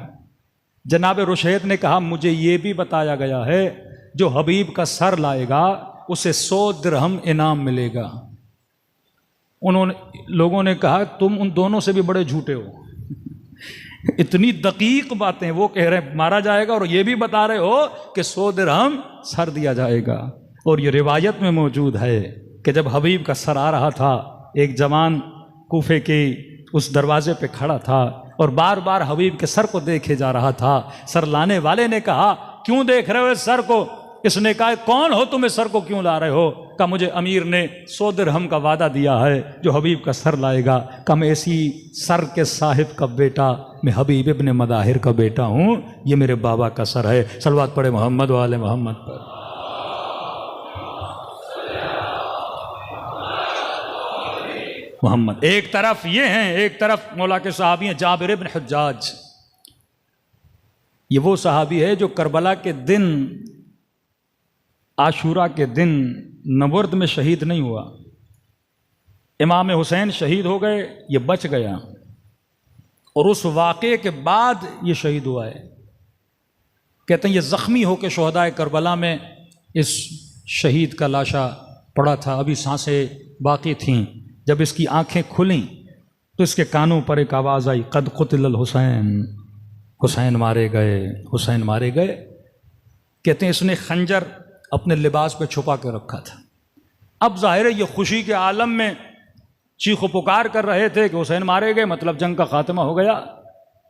जनाब रुशैद ने कहा मुझे ये भी बताया गया है जो हबीब का सर लाएगा उसे 100 दिरहम इनाम मिलेगा। लोगों ने कहा तुम उन दोनों से भी बड़े झूठे हो। इतनी दकीक बातें, वो कह रहे हैं मारा जाएगा और ये भी बता रहे हो कि 100 दिरहम सर दिया जाएगा। और ये रिवायत में मौजूद है कि जब हबीब का सर आ रहा था, एक जवान कूफे के उस दरवाजे पे खड़ा था और बार बार हबीब के सर को देखे जा रहा था। सर लाने वाले ने कहा क्यों देख रहे हो इस सर को? इसने कहा कौन हो तुम, इस सर को क्यों ला रहे हो? कहा मुझे अमीर ने 100 दिरहम का वादा दिया है जो हबीब का सर लाएगा। कहा मैं ऐसी सर के साहिब का बेटा, मैं हबीब इब्न मदाहिर का बेटा हूं, ये मेरे बाबा का सर है। सलवात पढ़े मोहम्मद वाले मोहम्मद पर। मोहम्मद एक तरफ ये हैं, एक तरफ मौला के सहाबी हैं जाबिर इब्न हुज्जाज। ये वो सहाबी है जो करबला के दिन, आशूरा के दिन नबर्द में शहीद नहीं हुआ। इमाम हुसैन शहीद हो गए, ये बच गया और उस वाक़े के बाद ये शहीद हुआ है। कहते हैं ये ज़ख्मी होकर शोहदाए करबला में इस शहीद का लाशा पड़ा था, अभी सांसें बाकी थीं। जब इसकी आंखें खुलीं तो इसके कानों पर एक आवाज़ आई, क़द क़ुतिल हुसैन, हुसैन मारे गए, हुसैन मारे गए। कहते हैं इसने खंजर अपने लिबास पे छुपा के रखा था। अब जाहिर है ये खुशी के आलम में चीखो पुकार कर रहे थे कि हुसैन मारे गए, मतलब जंग का खात्मा हो गया।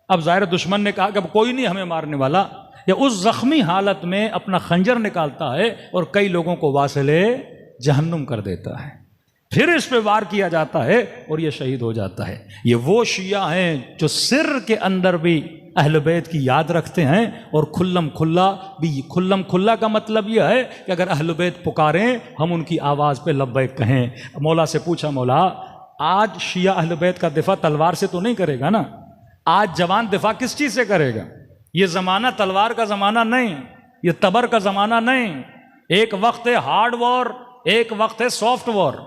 अब जाहिर दुश्मन ने कहा कि अब कोई नहीं हमें मारने वाला। या उस जख्मी हालत में अपना खंजर निकालता है और कई लोगों को वासिले जहन्नुम कर देता है। फिर इस पे वार किया जाता है और ये शहीद हो जाता है। ये वो शिया हैं जो सिर के अंदर भी अहल बैत की याद रखते हैं और खुल्लम खुल्ला भी। खुल्लम खुल्ला का मतलब यह है कि अगर अहल बैत पुकारें हम उनकी आवाज़ पे लब्बैक कहें। मौला से पूछा, मौला आज शिया अहल बैत का दिफा तलवार से तो नहीं करेगा ना? आज जवान दिफा किस चीज़ से करेगा? ये ज़माना तलवार का ज़माना नहीं, ये तबर का ज़माना नहीं। एक वक्त है हार्ड वॉर, एक वक्त है सॉफ्ट वॉर।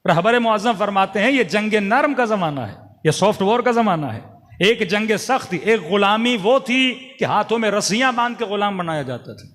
रहबर मुअज़्ज़म फरमाते हैं ये जंग नरम का ज़माना है, ये सॉफ्ट वॉर का ज़माना है। एक जंग सख्त थी, एक गुलामी वो थी कि हाथों में रस्सियां बांध के गुलाम बनाया जाता था।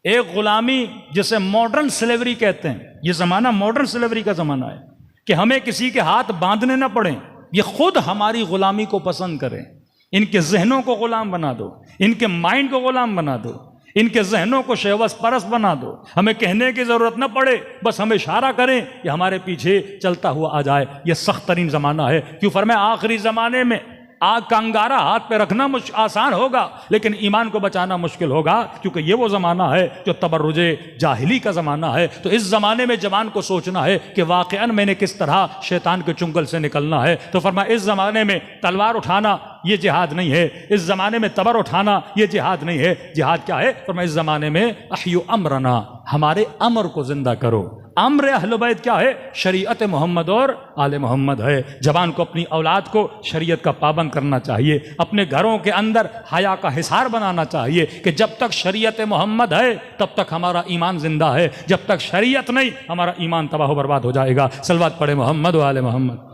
एक गुलामी जिसे मॉडर्न स्लेवरी कहते हैं, ये ज़माना मॉडर्न स्लेवरी का ज़माना है कि हमें किसी के हाथ बांधने ना पड़े, ये खुद हमारी गुलामी को पसंद करें। इनके जहनों को गुलाम बना दो, इनके माइंड को गुलाम बना दो, इनके जहनों को शहवस परस्त बना दो। हमें कहने की ज़रूरत न पड़े, बस हमें इशारा करें कि हमारे पीछे चलता हुआ आ जाए। यह सख्त तरीन ज़माना है। क्यों फरमाया आखिरी ज़माने में आग का अंगारा हाथ पे रखना आसान होगा लेकिन ईमान को बचाना मुश्किल होगा, क्योंकि ये वो ज़माना है जो तबर्रुजे जाहिली का ज़माना है। तो इस ज़माने में जवान को सोचना है कि वाक़अन मैंने किस तरह शैतान के चुंगल से निकलना है। तो फरमाया इस ज़माने में तलवार उठाना ये जिहाद नहीं है, इस ज़माने में तबर उठाना ये जिहाद नहीं है। जिहाद क्या है? फरमाया इस ज़माने में अहयु अमरना, हमारे अमर को ज़िंदा करो। अम्र अहले बैत क्या है? शरीयत मोहम्मद और आले मोहम्मद है। जवान को अपनी औलाद को शरीयत का पाबंद करना चाहिए, अपने घरों के अंदर हया का हिसार बनाना चाहिए कि जब तक शरीयत मोहम्मद है तब तक हमारा ईमान जिंदा है, जब तक शरीयत नहीं हमारा ईमान तबाह बर्बाद हो जाएगा। सलवात पढ़े मोहम्मद व आले मोहम्मद।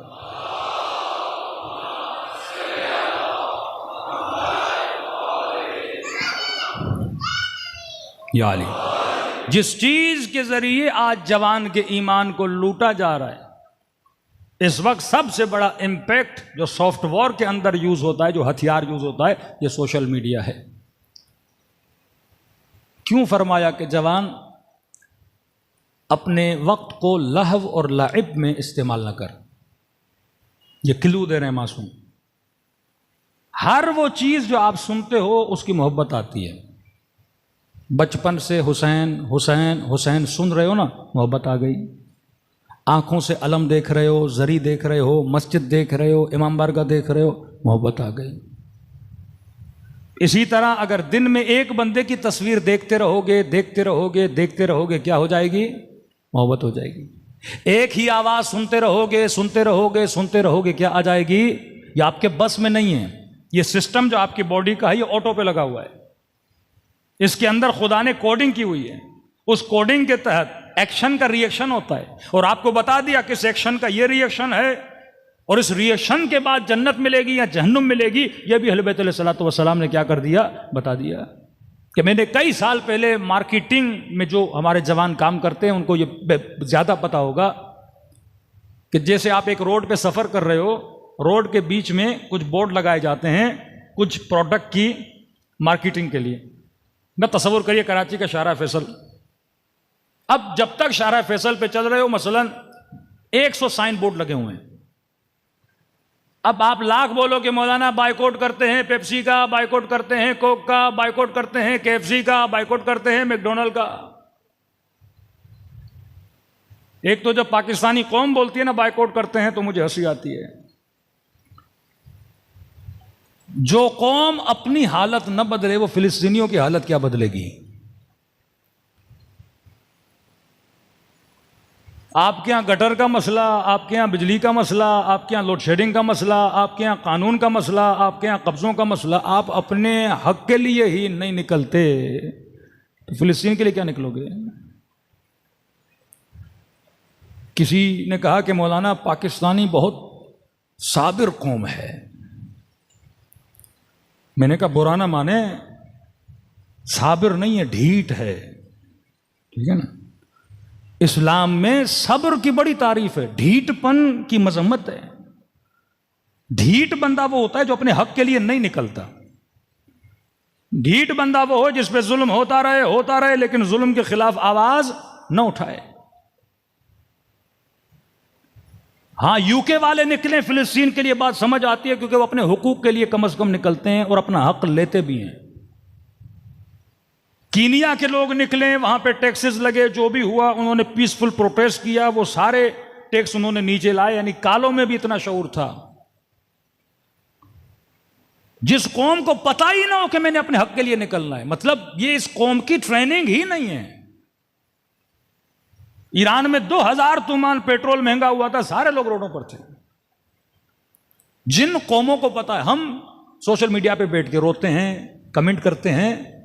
या अली, जिस चीज के जरिए आज जवान के ईमान को लूटा जा रहा है, इस वक्त सबसे बड़ा इम्पैक्ट जो सॉफ्ट वॉर के अंदर यूज होता है, जो हथियार यूज होता है, ये सोशल मीडिया है। क्यों फरमाया कि जवान अपने वक्त को लहव और लाइब में इस्तेमाल न कर। ये क्लू दे रहे हैं मासूम। हर वो चीज जो आप सुनते हो उसकी मोहब्बत आती है। बचपन से हुसैन हुसैन हुसैन सुन रहे हो ना, मोहब्बत आ गई। आंखों से अलम देख रहे हो, जरी देख रहे हो, मस्जिद देख रहे हो, इमाम बारगाह देख रहे हो, मोहब्बत आ गई। इसी तरह अगर दिन में एक बंदे की तस्वीर देखते रहोगे देखते रहोगे देखते रहोगे, क्या हो जाएगी? मोहब्बत हो जाएगी। एक ही आवाज सुनते रहोगे सुनते रहोगे सुनते रहोगे, क्या आ जाएगी? ये आपके बस में नहीं है। ये सिस्टम जो आपकी बॉडी का है ये ऑटो पे लगा हुआ है। इसके अंदर खुदा ने कोडिंग की हुई है। उस कोडिंग के तहत एक्शन का रिएक्शन होता है और आपको बता दिया कि इस एक्शन का ये रिएक्शन है और इस रिएक्शन के बाद जन्नत मिलेगी या जहन्नुम मिलेगी। यह भी अहले बैत अलैहिस्सलातु वस्सलाम ने क्या कर दिया? बता दिया। कि मैंने कई साल पहले मार्केटिंग में जो हमारे जवान काम करते हैं उनको ये ज़्यादा पता होगा कि जैसे आप एक रोड पे सफ़र कर रहे हो, रोड के बीच में कुछ बोर्ड लगाए जाते हैं कुछ प्रोडक्ट की मार्केटिंग के लिए। मैं तसव्वुर करिए कराची का शाहरा फैसल, अब जब तक शाहरा फैसल पे चल रहे हो मसलन 100 साइन बोर्ड लगे हुए हैं। अब आप लाख बोलो कि मौलाना बाइकआउट करते हैं पेप्सी का, बाइकआउट करते हैं कोक का, बाइकआउट करते हैं केएफसी का, बाइकआउट करते हैं मैकडोनल्ड का। एक तो जब पाकिस्तानी कौम बोलती है ना बाइकआउट करते हैं तो मुझे हंसी आती है। जो कौम अपनी हालत न बदले वो फिलिस्तीनियों की हालत क्या बदलेगी? आपके यहां गटर का मसला, आपके यहां बिजली का मसला, आपके यहां लोड शेडिंग का मसला, आपके यहां कानून का मसला, आपके यहां कब्जों का मसला, आप अपने हक के लिए ही नहीं निकलते तो फिलिस्तीन के लिए क्या निकलोगे? किसी ने कहा कि मौलाना पाकिस्तानी बहुत साबिर कौम है। मैंने कहा बुरा ना माने, साबिर नहीं है, ढीठ है। ठीक है ना? इस्लाम में सब्र की बड़ी तारीफ है, ढीठपन की मजम्मत है। ढीठ बंदा वो होता है जो अपने हक के लिए नहीं निकलता। ढीठ बंदा वो हो जिस पे जुल्म होता रहे लेकिन जुल्म के खिलाफ आवाज न उठाए। हां, यूके वाले निकले फिलिस्तीन के लिए, बात समझ आती है क्योंकि वो अपने हुकूक के लिए कम से कम निकलते हैं और अपना हक लेते भी हैं। कीनिया के लोग निकले, वहां पे टैक्सेस लगे, जो भी हुआ उन्होंने पीसफुल प्रोटेस्ट किया, वो सारे टैक्स उन्होंने नीचे लाए। यानी कालों में भी इतना शऊर था। जिस कौम को पता ही ना हो कि मैंने अपने हक के लिए निकलना है, मतलब ये इस कौम की ट्रेनिंग ही नहीं है। ईरान में 2000 तुमान पेट्रोल महंगा हुआ था, सारे लोग रोडों पर थे। जिन कौमों को पता है, हम सोशल मीडिया पे बैठ के रोते हैं, कमेंट करते हैं,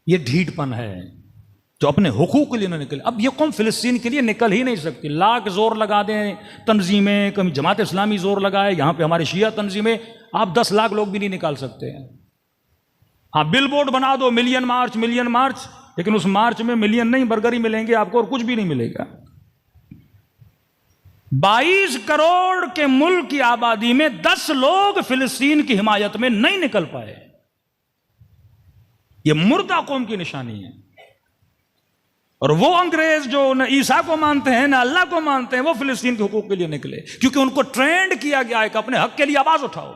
ये ढीठपन है जो अपने हुकूक के लिए ना निकले। अब ये कौम फिलिस्तीन के लिए निकल ही नहीं सकती। लाख जोर लगा दें तंजीमें, कभी जमात इस्लामी जोर लगाए, यहां पे हमारे शिया तंजीमें, आप 10 लाख लोग भी नहीं निकाल सकते हैं। हाँ, बिल बोर्ड बना दो, मिलियन मार्च, लेकिन उस मार्च में मिलियन नहीं बर्गर ही मिलेंगे आपको और कुछ भी नहीं मिलेगा। 22 करोड़ के मुल्क की आबादी में 10 लोग फिलिस्तीन की हिमायत में नहीं निकल पाए। यह मुर्दा कौम की निशानी है। और वो अंग्रेज जो न ईसा को मानते हैं न अल्लाह को मानते हैं, वो फिलिस्तीन के हुकूक के लिए निकले क्योंकि उनको ट्रेंड किया गया है कि अपने हक के लिए आवाज उठाओ,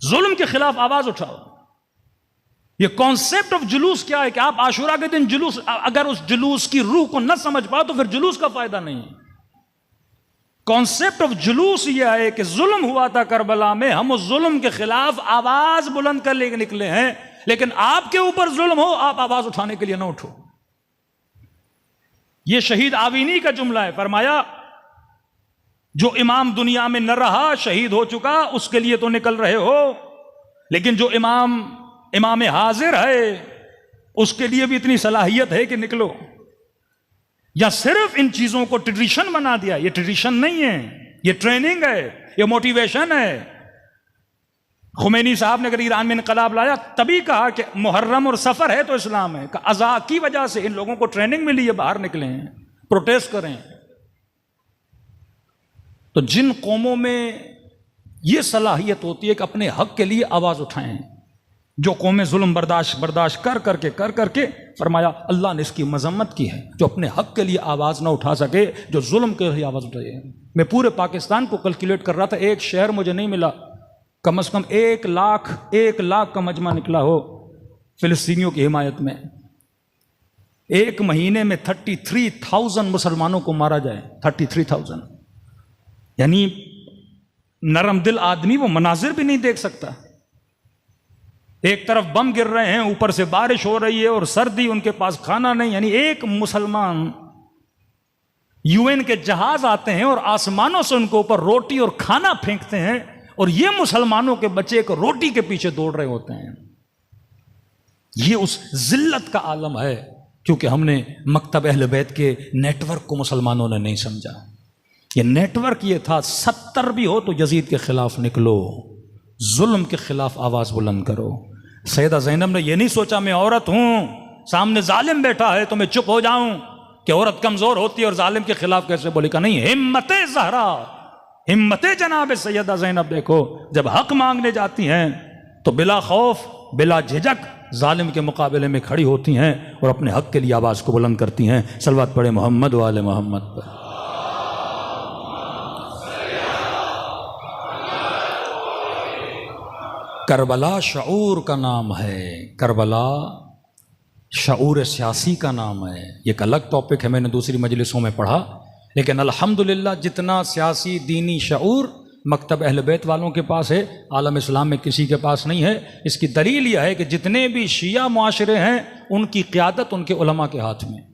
जुल्म के खिलाफ आवाज उठाओ। ये कॉन्सेप्ट ऑफ जुलूस क्या है कि आप आशुरा के दिन जुलूस, अगर उस जुलूस की रूह को न समझ पाओ तो फिर जुलूस का फायदा नहीं है। कॉन्सेप्ट ऑफ जुलूस यह है कि जुल्म हुआ था करबला में, हम उस जुल्म के खिलाफ आवाज बुलंद कर लेके निकले हैं, लेकिन आपके ऊपर जुल्म हो आप आवाज उठाने के लिए ना उठो। यह शहीद आवीनी का जुमला है, फरमाया जो इमाम दुनिया में न रहा, शहीद हो चुका, उसके लिए तो निकल रहे हो, लेकिन जो इमाम हाजिर है उसके लिए भी इतनी सलाहियत है कि निकलो। या सिर्फ इन चीजों को ट्रेडिशन बना दिया। ये ट्रेडिशन नहीं है, ये ट्रेनिंग है, ये मोटिवेशन है। खुमैनी साहब ने अगर ईरान में इनकलाब लाया तभी कहा कि मुहर्रम और सफर है तो इस्लाम है। अज़ा की वजह से इन लोगों को ट्रेनिंग मिली है, बाहर निकले हैं, प्रोटेस्ट करें। तो जिन कौमों में यह सलाहियत होती है कि अपने हक के लिए आवाज उठाएं, जो कौमें जुल्म बर्दाश्त कर करके फरमाया अल्लाह ने इसकी मजम्मत की है, जो अपने हक के लिए आवाज ना उठा सके, जो जुल्म के लिए आवाज उठाए। मैं पूरे पाकिस्तान को कैलकुलेट कर रहा था, एक शहर मुझे नहीं मिला कम से कम 1 लाख का मजमा निकला हो फिलिस्तीनियों की हिमायत में। एक महीने में 33,000 मुसलमानों को मारा जाए, 33,000। यानी नरम दिल आदमी वो मनाजिर भी नहीं देख सकता। एक तरफ बम गिर रहे हैं, ऊपर से बारिश हो रही है और सर्दी, उनके पास खाना नहीं। यानी एक मुसलमान, यूएन के जहाज आते हैं और आसमानों से उनके ऊपर रोटी और खाना फेंकते हैं, और ये मुसलमानों के बच्चे एक रोटी के पीछे दौड़ रहे होते हैं। ये उस जिल्लत का आलम है, क्योंकि हमने मकतब अहले बैत के नेटवर्क को मुसलमानों ने नहीं समझा। ये नेटवर्क ये था, 70 भी हो तो यजीद के खिलाफ निकलो, जुल्म के खिलाफ आवाज बुलंद करो। सैयदा ज़ैनब ने यह नहीं सोचा मैं औरत हूं, सामने जालिम बैठा है तो मैं चुप हो जाऊं, कि औरत कमजोर होती है और जालिम के खिलाफ कैसे बोली। का नहीं, हिम्मते ज़हरा, हिम्मते जनाब सैयदा ज़ैनब देखो, जब हक मांगने जाती हैं तो बिला खौफ बिला झिझक जालिम के मुकाबले में खड़ी होती हैं और अपने हक के लिए आवाज को बुलंद करती हैं। सलवात पढ़े मोहम्मद वाले मोहम्मद पर। करबला शऊर का नाम है, करबला शऊर सियासी का नाम है। एक अलग टॉपिक है, मैंने दूसरी मजलिसों में पढ़ा, लेकिन अल्हम्दुलिल्लाह जितना सियासी दीनी शऊर मकतब अहले बैत वालों के पास है, आलम इस्लाम में किसी के पास नहीं है। इसकी दलील यह है कि जितने भी शिया मुआशरे हैं उनकी क़यादत उनके उलमा के हाथ में।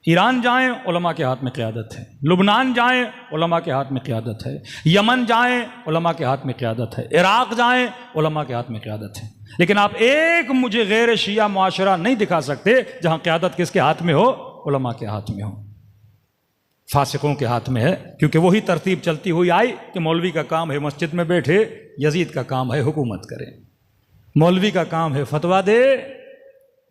ईरान जाएं, उलमा के हाथ में क़यादत है। लुबनान जाएं, उलमा के हाथ में क़यादत है। यमन जाएं, उलमा के हाथ में क़यादत है। इराक़ जाएं, उलमा के हाथ में क़यादत है। लेकिन आप एक मुझे गैर शिया मुआशरा नहीं दिखा सकते जहां क़यादत किसके हाथ में हो, उलमा के हाथ में हो, फासिकों के हाथ में है। क्योंकि वही तरतीब चलती हुई आई कि मौलवी का काम है मस्जिद में बैठे, यजीद का काम है हुकूमत करे। मौलवी का काम है फतवा दे,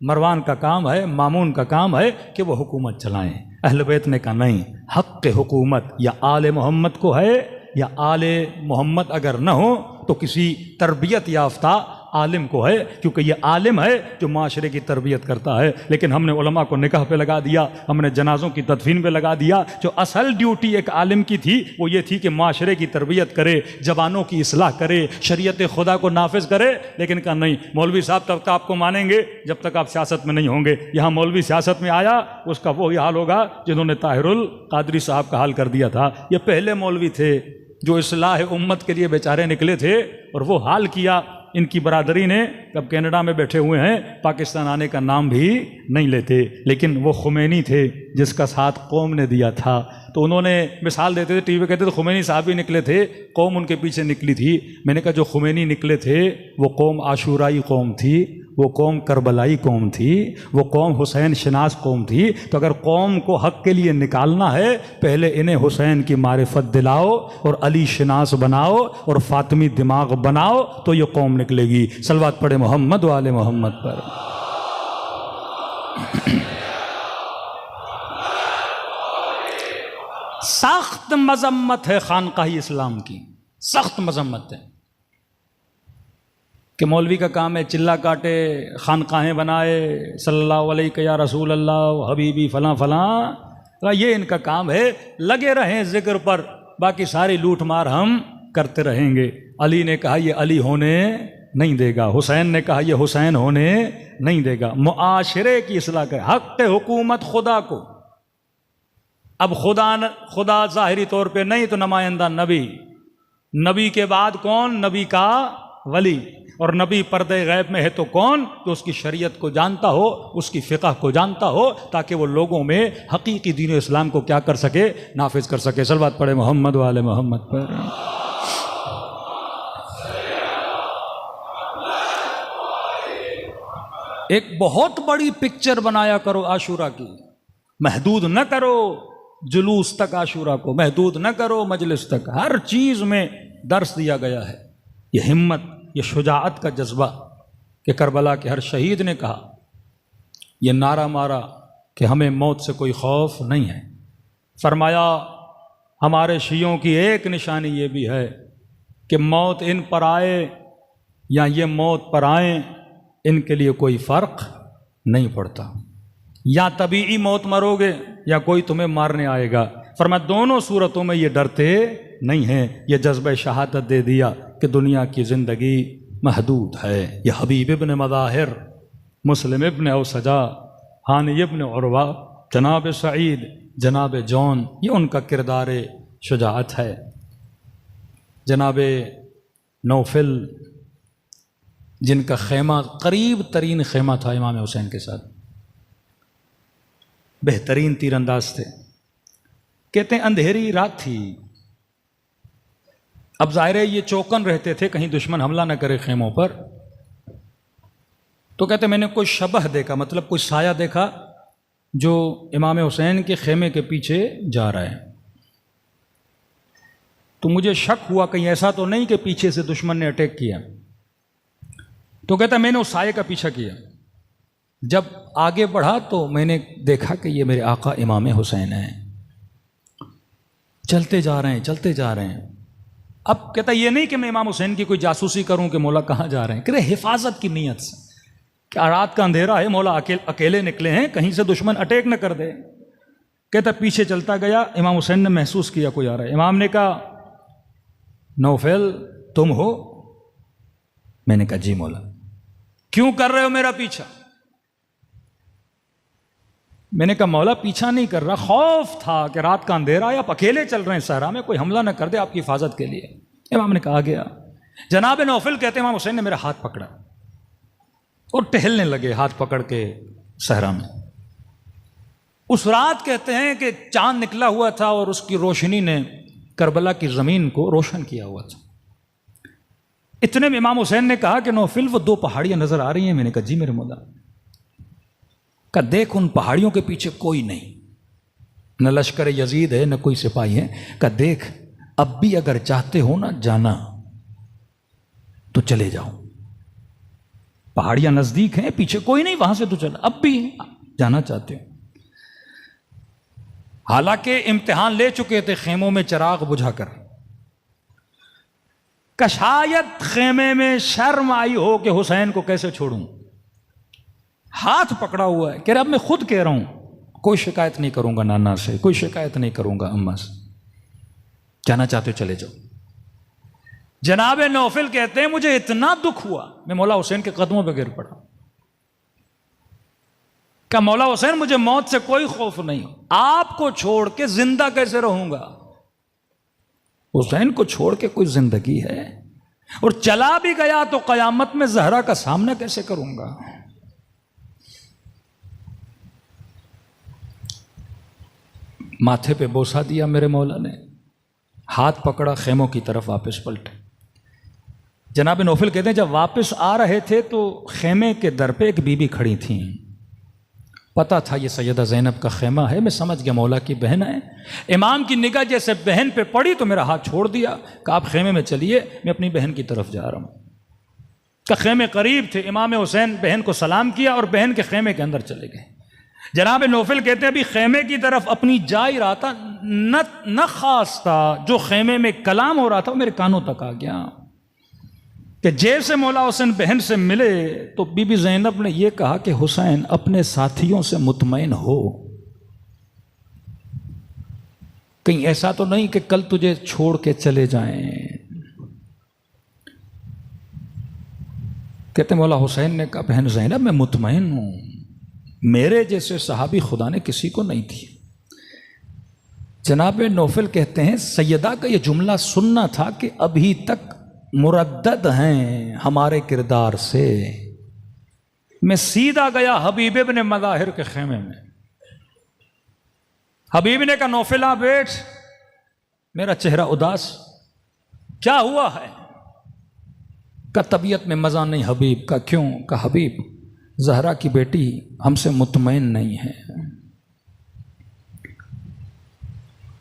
मरवान का काम है, मामून का काम है कि वो हुकूमत चलाएं। अहले बैत ने कहा नहीं, हक़ के हुकूमत या आले मोहम्मद को है, या आले मोहम्मद अगर न हो तो किसी तरबियत याफ्ता आलिम को है, क्योंकि ये आलिम है जो माशरे की तरबियत करता है। लेकिन हमने उलमा को निकाह पे लगा दिया, हमने जनाजों की तदफीन पे लगा दिया। जो असल ड्यूटी एक आलिम की थी वो ये थी कि माशरे की तरबियत करे, जवानों की इस्लाह करे, शरीयत खुदा को नाफिज करे। लेकिन कहा नहीं, मौलवी साहब तब तक आपको मानेंगे जब तक आप सियासत में नहीं होंगे। यहाँ मौलवी सियासत में आया, उसका वही हाल होगा जिन्होंने ताहिरुल कादरी साहब का हाल कर दिया था। ये पहले मौलवी थे जो इस्लाह उम्मत के लिए बेचारे निकले थे, और वो हाल किया इनकी बरादरी ने। अब कनाडा में बैठे हुए हैं, पाकिस्तान आने का नाम भी नहीं लेते, लेकिन वो खुमैनी थे जिसका साथ कौम ने दिया था। तो उन्होंने मिसाल देते थे, टीवी पे कहते थे खुमैनी साहब भी निकले थे, कौम उनके पीछे निकली थी। मैंने कहा जो खुमैनी निकले थे वो कौम आशूराई कौम थी, वो कौम करबलाई कौम थी, वो कौम हुसैन शनास कौम थी। तो अगर कौम को हक़ के लिए निकालना है, पहले इन्हें हुसैन की मारिफत दिलाओ और अली शनास बनाओ और फातिमी दिमाग बनाओ, तो ये कौम निकलेगी। सलवात पढ़े मोहम्मद वाले मोहम्मद पर। सख्त मजम्मत है खानकाही इस्लाम की, सख्त मजम्मत है कि मौलवी का काम है चिल्ला काटे, खानकाहें बनाए, सल्लल्लाहु अलैहि या रसूल अल्लाह हबीबी फलां फलां, ये इनका काम है। लगे रहें जिक्र पर, बाकी सारी लूट मार हम करते रहेंगे। अली ने कहा ये अली होने नहीं देगा, हुसैन ने कहा ये हुसैन होने नहीं देगा। मुआशरे की इस्लाह करे, हक़ हुकूमत खुदा को। अब खुदा ज़ाहिरी तौर पे नहीं तो नुमाइंदा नबी, नबी के बाद कौन, नबी का वली। और नबी पर्दे गैब में है तो कौन, जो उसकी शरीयत को जानता हो, उसकी फ़िक़ह को जानता हो, ताकि वो लोगों में हकीकी दीन इस्लाम को क्या कर सके, नाफिज कर सके। सलवात पढ़े मोहम्मद वाले मोहम्मद पर। एक बहुत बड़ी पिक्चर बनाया करो आशूरा की, महदूद न करो जुलूस तक, आशूरा को महदूद न करो मजलिस तक। हर चीज़ में दर्स दिया गया है। ये हिम्मत, ये शुजाअत का जज्बा कि करबला के हर शहीद ने कहा, ये नारा मारा कि हमें मौत से कोई खौफ नहीं है। फरमाया हमारे शियों की एक निशानी ये भी है कि मौत इन पर आए या ये मौत पर आए, इनके लिए कोई फ़र्क नहीं पड़ता। या तबीई मौत मरोगे या कोई तुम्हें मारने आएगा। फरमाया दोनों सूरतों में ये डरते नहीं हैं। ये जज्बा शहादत दे दिया कि दुनिया की ज़िंदगी महदूद है। ये हबीब इब्न मज़ाहिर, मुस्लिम इब्न औसजा, हानी इब्न उरवा, जनाब सईद, जनाब जौन, ये उनका किरदार शुजाअत है। जनाब नौफल जिनका खेमा करीब तरीन खेमा था इमाम हुसैन के साथ, बेहतरीन तीरंदाज थे। कहते हैं अंधेरी रात थी, अब जाहिर है ये चौकन रहते थे कहीं दुश्मन हमला न करे खेमों पर। तो कहते मैंने कोई शबह देखा, मतलब कोई साया देखा जो इमाम हुसैन के खेमे के पीछे जा रहा है। तो मुझे शक हुआ कहीं ऐसा तो नहीं कि पीछे से दुश्मन ने अटैक किया। तो कहता मैंने उस साये का पीछा किया, जब आगे बढ़ा तो मैंने देखा कि ये मेरे आका इमाम हुसैन हैं, चलते जा रहे हैं चलते जा रहे हैं। अब कहता ये नहीं कि मैं इमाम हुसैन की कोई जासूसी करूं कि मौला कहाँ जा रहे हैं, कहते हिफाजत की नीयत से, क्या रात का अंधेरा है, मौला अकेले निकले हैं, कहीं से दुश्मन अटैक न कर दे। कहता पीछे चलता गया, इमाम हुसैन ने महसूस किया कोई आ रहा है। इमाम ने कहा नौफल तुम हो? मैंने कहा जी मौला। क्यों कर रहे हो मेरा पीछा? मैंने कहा मौला पीछा नहीं कर रहा, खौफ था कि रात का अंधेरा है, आप अकेले चल रहे हैं सहरा में, कोई हमला न कर दे आपकी हिफाजत के लिए। इमाम ने कहा गया। जनाब नौफल कहते हैं इमाम हुसैन ने मेरा हाथ पकड़ा और टहलने लगे हाथ पकड़ के सहरा में। उस रात कहते हैं कि चांद निकला हुआ था और उसकी रोशनी ने करबला की ज़मीन को रोशन किया हुआ था। इतने में इमाम हुसैन ने कहा कि नौफल वो दो पहाड़ियां नजर आ रही हैं। मैंने कहा जी मेरे मौला। का देख उन पहाड़ियों के पीछे कोई नहीं, न लश्कर यजीद है न कोई सिपाही है। का देख अब भी अगर चाहते हो ना जाना तो चले जाओ, पहाड़ियां नजदीक हैं, पीछे कोई नहीं, वहां से तो चला, अब भी जाना चाहते हो। हालांकि इम्तिहान ले चुके थे खेमों में चिराग बुझाकर, का शायद खेमे में शर्म आई हो कि हुसैन को कैसे छोड़ूं। हाथ पकड़ा हुआ है, कह रहा अब मैं खुद कह रहा हूं कोई शिकायत नहीं करूंगा नाना से, कोई शिकायत नहीं करूंगा अम्मा से, जाना चाहते हो चले जाओ। जनाब नौफल कहते हैं मुझे इतना दुख हुआ, मैं मौला हुसैन के कदमों पर गिर पड़ा। क्या मौला हुसैन मुझे मौत से कोई खौफ नहीं, आपको छोड़ के जिंदा कैसे रहूंगा? हुसैन को छोड़ के कोई जिंदगी है? और चला भी गया तो कयामत में जहरा का सामना कैसे करूंगा? माथे पे बोसा दिया मेरे मौला ने, हाथ पकड़ा, खेमों की तरफ वापस पलटे। जनाब नौफल कहते हैं जब वापस आ रहे थे तो खेमे के दर पे एक बीबी खड़ी थी। पता था ये सैयदा ज़ैनब का खेमा है, मैं समझ गया मौला की बहन है। इमाम की निगाह जैसे बहन पे पड़ी तो मेरा हाथ छोड़ दिया, कि आप खेमे में चलिए, मैं अपनी बहन की तरफ जा रहा हूँ। का खेमे करीब थे, इमाम हुसैन बहन को सलाम किया और बहन के खेमे के अंदर चले गए। जनाब नौफल कहते हैं अभी खेमे की तरफ अपनी जा ही रहा था, न खास था जो खेमे में कलाम हो रहा था वो मेरे कानों तक आ गया कि जैसे मौला हुसैन बहन से मिले तो बीबी ज़ैनब ने यह कहा कि हुसैन अपने साथियों से मुतमईन हो, कहीं ऐसा तो नहीं कि कल तुझे छोड़ के चले जाएं। कहते मौला हुसैन ने कहा बहन ज़ैनब मैं मुतमईन हूं, मेरे जैसे सहाबी खुदा ने किसी को नहीं दिए। जनाब नौफल कहते हैं सैयदा का यह जुमला सुनना था कि अभी तक मुरद्दद हैं हमारे किरदार से। मैं सीधा गया हबीब इब्न मज़ाहिर के खेमे में। हबीब ने कहा नौफिला बैठ, मेरा चेहरा उदास, क्या हुआ है? का तबीयत में मज़ा नहीं हबीब का। क्यों? का हबीब ज़हरा की बेटी हमसे मुतमईन नहीं है।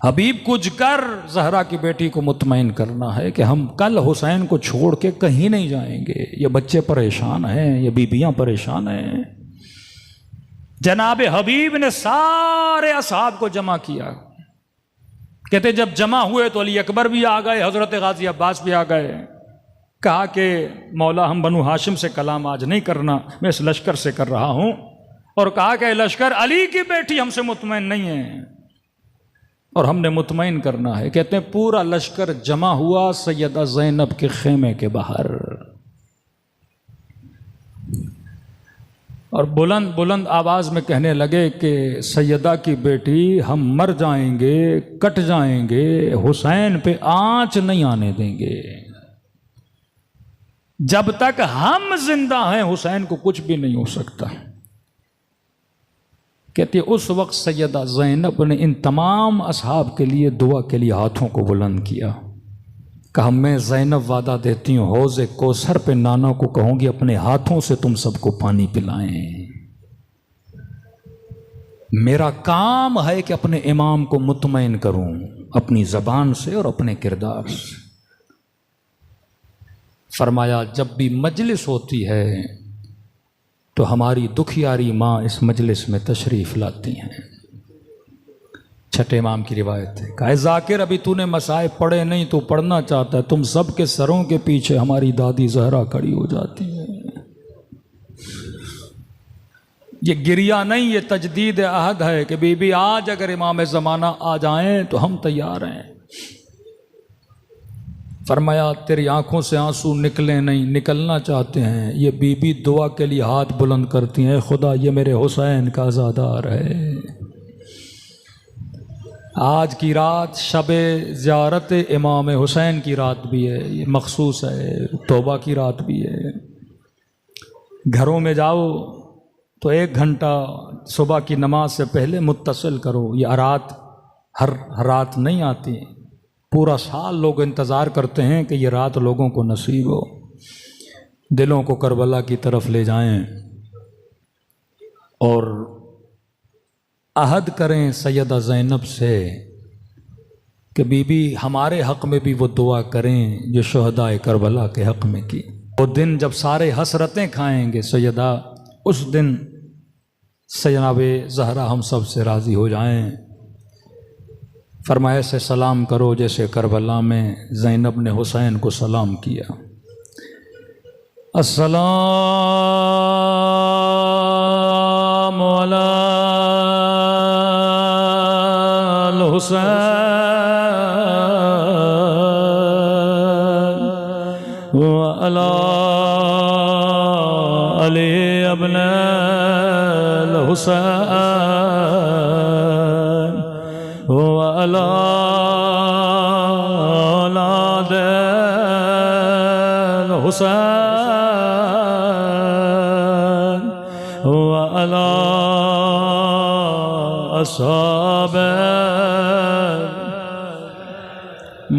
हबीब कुछ कर ज़हरा की बेटी को मुतमईन करना है कि हम कल हुसैन को छोड़ के कहीं नहीं जाएंगे। ये बच्चे परेशान हैं, ये बीबियां परेशान हैं। जनाब हबीब ने सारे असहाब को जमा किया। कहते जब जमा हुए तो अली अकबर भी आ गए, हज़रत गाजी अब्बास भी आ गए। कहा कि मौला हम बनु हाशिम से कलाम आज नहीं करना, मैं इस लश्कर से कर रहा हूं। और कहा कि लश्कर अली की बेटी हमसे मुतमईन नहीं है और हमने मुतमईन करना है। कहते हैं पूरा लश्कर जमा हुआ सैयदा ज़ैनब के खेमे के बाहर और बुलंद बुलंद आवाज में कहने लगे कि सैयदा की बेटी हम मर जाएंगे, कट जाएंगे, हुसैन पे आंच नहीं आने देंगे। जब तक हम जिंदा हैं हुसैन को कुछ भी नहीं हो सकता। कहते उस वक्त सैयदा ज़ैनब ने इन तमाम असहाब के लिए दुआ के लिए हाथों को बुलंद किया। कहा मैं ज़ैनब वादा देती हूँ हौज़े कौसर पे नाना को कहूँगी अपने हाथों से तुम सबको पानी पिलाएं। मेरा काम है कि अपने इमाम को मुतमईन करूं अपनी ज़बान से और अपने किरदार से। फरमाया जब भी मजलिस होती है तो हमारी दुखियारी माँ इस मजलिस में तशरीफ़ लाती हैं। छठे इमाम की रिवायत है। कहा जाकिर अभी तूने मसाइब पढ़े नहीं, तो पढ़ना चाहता है, तुम सब के सरों के पीछे हमारी दादी जहरा खड़ी हो जाती है। ये गिरिया नहीं, ये तजदीद अहद है कि बीबी आज अगर इमाम ज़माना आ जाएं तो हम तैयार हैं। फरमाया तेरी आंखों से आंसू निकले नहीं, निकलना चाहते हैं। ये बीबी दुआ के लिए हाथ बुलंद करती हैं, खुदा ये मेरे हुसैन का आज़ादार है। आज की रात शबे ज़ियारत इमाम हुसैन की रात भी है, ये मखसूस है, तौबा की रात भी है। घरों में जाओ तो 1 घंटा सुबह की नमाज से पहले मुत्तसिल करो। ये रात हर रात नहीं आती, पूरा साल लोग इंतज़ार करते हैं कि ये रात लोगों को नसीब हो, दिलों को करबला की तरफ ले जाएं और अहद करें सैयदा ज़ैनब से कि बीबी हमारे हक़ में भी वो दुआ करें जो शुहदाए करबला के हक़ में की। वो दिन जब सारे हसरतें खाएंगे सैयदा, उस दिन सैयदाए ज़हरा हम सब से राज़ी हो जाएं। फरमाया से सलाम करो जैसे करबला में ज़ैनब ने हुसैन को सलाम किया। अस्सलामु अलल हुसैन व अला अली इब्नुल हुसैन व अला औलादिल हुसैन व अला अस्हाबे।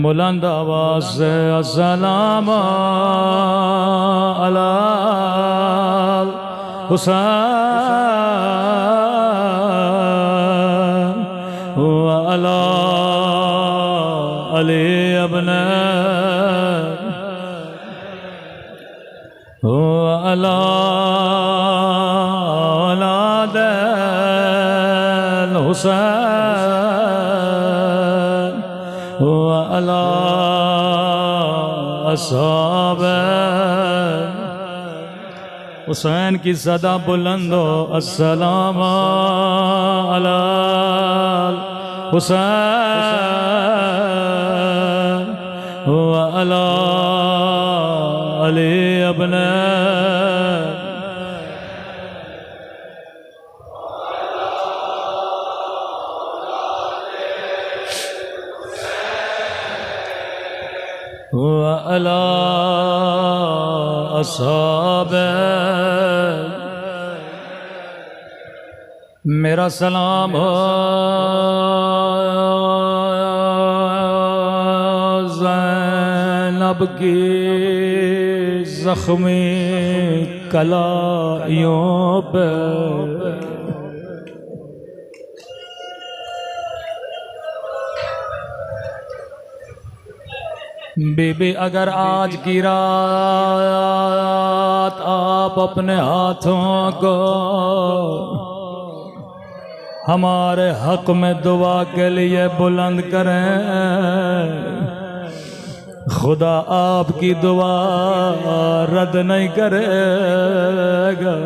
बुलंद आवाज़ से अस्सलाम अलल हुसैन व अला अली इब्नुल व अला औलादिल हुसैन व अला अस्हाबे। हुसैन की सदा बुलंद हो अस्सलाम अलल हुसैन व अला अली इब्नुल व अला अस्हाबे। मेरा सलाम हो ज़ैनब की ज़ख्मी कलाइयों पे। बीबी अगर आज की रात आप अपने हाथों को हमारे हक में दुआ के लिए बुलंद करें, खुदा आपकी दुआ रद्द नहीं करेगा।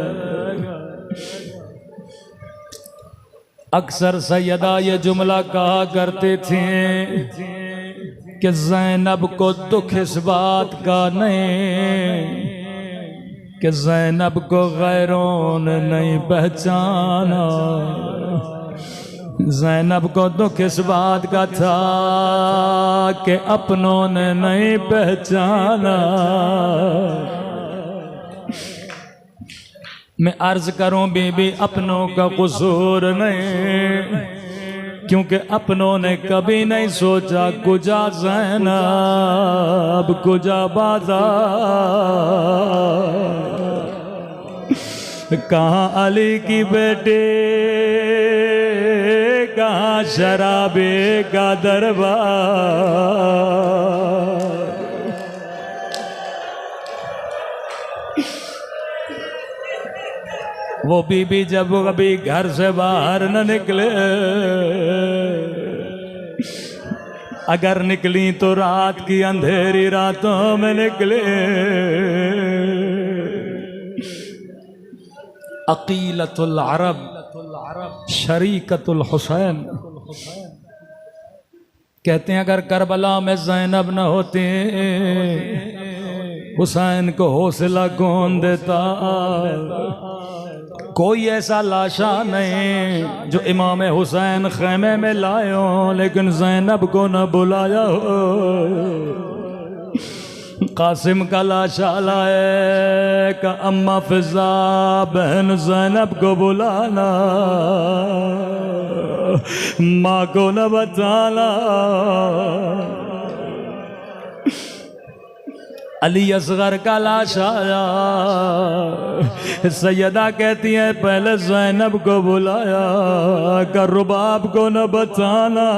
अक्सर सैयदा ये जुमला कहा करते थे कि ज़ैनब को दुख इस बात का नहीं कि ज़ैनब को गैरों ने नहीं पहचाना। ज़ैनब को दुख इस बात का था कि अपनों ने नहीं पहचाना। मैं अर्ज करूं बीबी अपनों का कसूर नहीं, क्योंकि अपनों ने कभी नहीं सोचा कुजा ज़ैनब कुजा बाज़ार, कहाँ अली की बेटे कहाँ शराबे का दरबार। वो बीबी जब कभी घर से बाहर न निकले, अगर निकली तो रात की अंधेरी रातों में निकले। अकीलतुल अरब शरीकतुल हुसैन कहते हैं अगर करबला में ज़ैनब न होती हुसैन को हौसला कौन देता। कोई ऐसा लाशा नहीं जो इमाम हुसैन खेमे में लाए हो लेकिन ज़ैनब को न बुलाया हो। कासिम का लाशा लाए का अम्मा फिजा बहन ज़ैनब को बुलाना, माँ को न बताना। अली असगर का लाश आया, सैयदा कहती है पहले ज़ैनब को बुलाया का रुबाब को न बताना।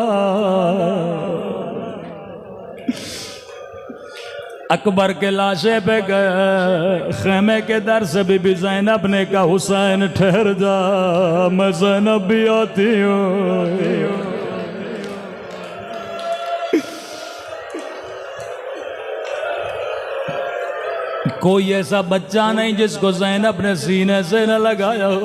अकबर के लाशे पे गए, खेमे के दर से बीबी ज़ैनब ने कहा हुसैन ठहर जा, मैं ज़ैनब भी आती हूँ। कोई ऐसा बच्चा नहीं जिसको ज़ैनब ने सीने से न लगाया हो।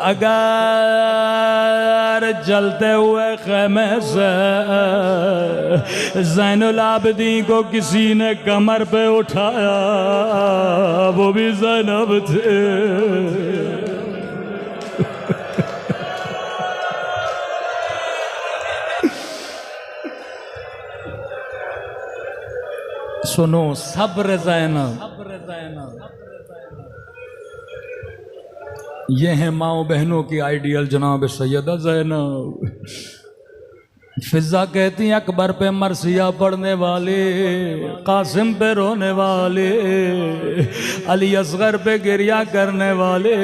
अगर जलते हुए खेमे से ज़ैनुल आबिदीन को किसी ने कमर पे उठाया, वो भी ज़ैनब थे। सुनो सब्र ज़ैनब, ये है माओ बहनों की आइडियल जनाब सैयदा ज़ैनब। फिजा कहती हैं अकबर पे मरसिया पढ़ने वाले, कासिम पे रोने वाले, अली असगर पे गिरिया करने वाले,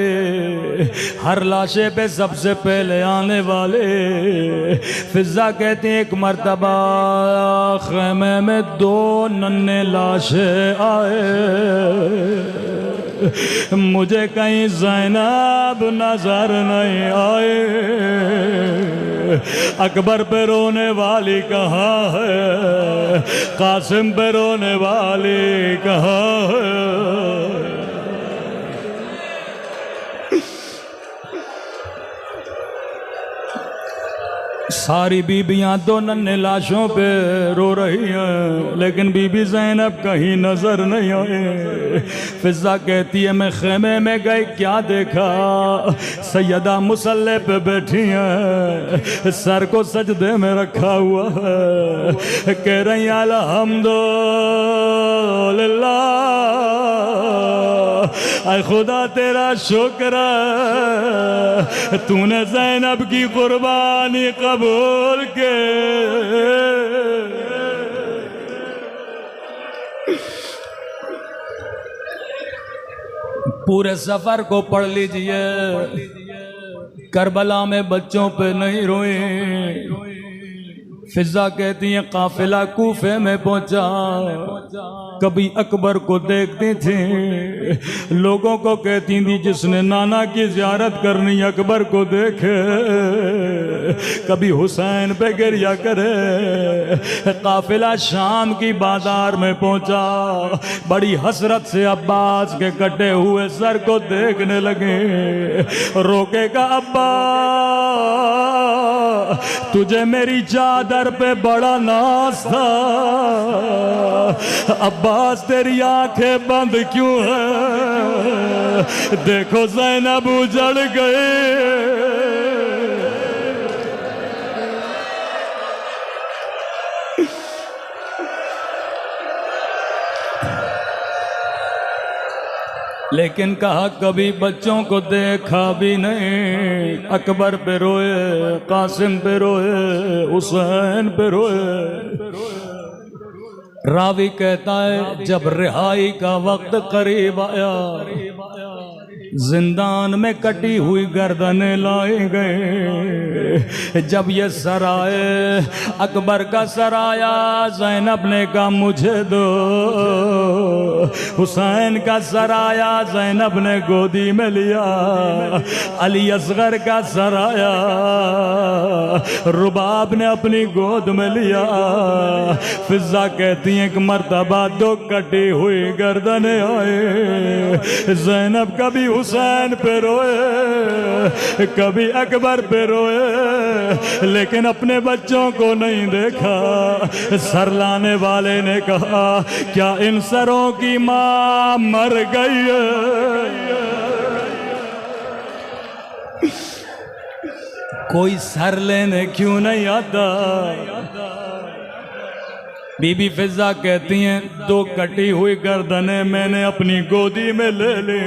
हर लाशे पे सबसे पहले आने वाले। फिजा कहती हैं एक मर्तबा खेमे में 2 नन्हे लाशे आए, मुझे कहीं ज़ैनब नजर नहीं आए। अकबर पे रोने वाली कहाँ है, कासिम पे रोने वाली कहाँ है। सारी बीबियां 2 नन्हे लाशों पे रो रही हैं, लेकिन बीबी ज़ैनब कहीं नजर नहीं आए। फिजा कहती है मैं खेमे में गई, क्या देखा, सैयदा मुसल्ले पे बैठी हैं, सर को सजदे में रखा हुआ है, कह रही अल्हम्दुलिल्लाह, ऐ खुदा तेरा शुक्र तूने ज़ैनब की कुर्बानी कबूल के। पूरे सफर को पढ़ लीजिए, करबला में बच्चों पे नहीं रोए। फिजा कहती है काफिला कूफे में पहुंचा, कभी अकबर को देखती थी, लोगों को कहती थी जिसने नाना की ज़ियारत करनी अकबर को देखे, कभी हुसैन पे गिरिया करे। काफिला शाम की बाजार में पहुंचा, बड़ी हसरत से अब्बास के कटे हुए सर को देखने लगे। रोके का अब्बा तुझे मेरी चादर पे बड़ा नाज था, अब्बास तेरी आंखें बंद क्यों है, देखो ज़ैनब उजड़ गए। लेकिन कहा कभी बच्चों को देखा भी नहीं। अकबर पे रोए, कासिम पे रोए, हुसैन पे रोए। रावी कहता है जब रिहाई का वक्त करीब आया, जिंदान में कटी हुई गर्दनें लाए गए। जब ये सर आए, अकबर का सर आया, ज़ैनब ने कहा मुझे दो। हुसैन का सर आया, ज़ैनब ने गोदी में लिया। अली असगर का सर आया, रुबाब ने अपनी गोद में लिया। फिजा कहती हैं कि मर्तबा दो कटी हुई गर्दनें आए। ज़ैनब कभी हुसैन पे रोए, कभी अकबर पे रोए, लेकिन अपने बच्चों को नहीं देखा। सर लाने वाले ने कहा क्या इन सरों की मां मर गई है? कोई सर लेने क्यों नहीं आता? बीबी फिजा कहती हैं दो कटी हुई गर्दनें मैंने अपनी गोदी में ले ली।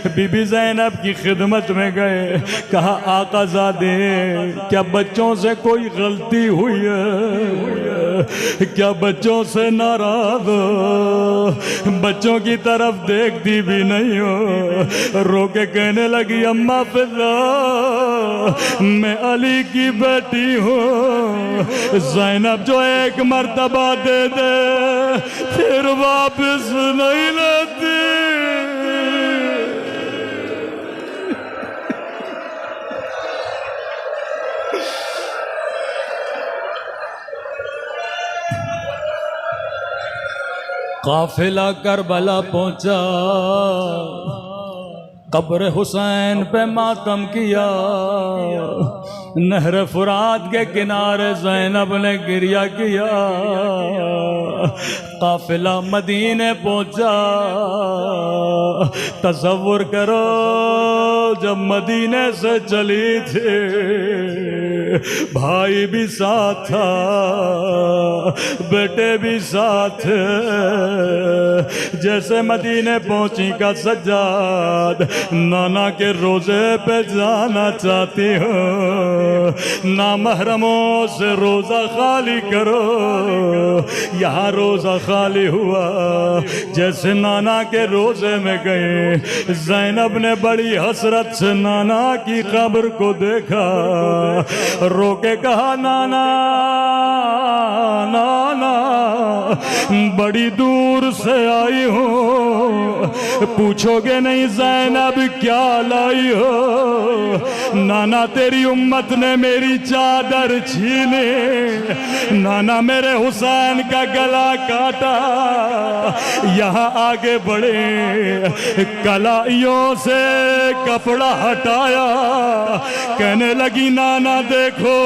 बीबी ज़ैनब की खिदमत में गए, कहा आकाज़ादे क्या बच्चों से कोई गलती हुई है? क्या बच्चों से नाराज हो? बच्चों की तरफ देखती भी नहीं हो। रो के कहने लगी अम्मा फिजा मैं अली की बेटी हूँ। ज़ैनब जो एक मर्तबा दे दे फिर वापस नहीं लेती। काफिला करबला पहुंचा, कब्र हुसैन पे मातम किया। नहर फुरात के किनारे ज़ैनब ने गिरिया किया। काफिला मदीने पहुंचा। तसव्वुर करो जब मदीने से चली थी, भाई भी साथ था, बेटे भी साथ। जैसे मदीने पहुंची का सज्जाद नाना के रोजे पे जाना चाहती हो, ना महरमों से रोजा खाली करो। यहाँ रोजा खाली हुआ, जैसे नाना के रोजे में गए। ज़ैनब ने बड़ी हसरत से नाना की कब्र को देखा, रो के कहा नाना नाना बड़ी दूर से आई हूँ, पूछोगे नहीं ज़ैनब क्या लाई हो? नाना तेरी उम्मत ने मेरी चादर छीनी, नाना मेरे हुसैन का गला काटा। यहाँ आगे बढ़े, कलाइयों से कपड़ा हटाया, कहने लगी नाना देखो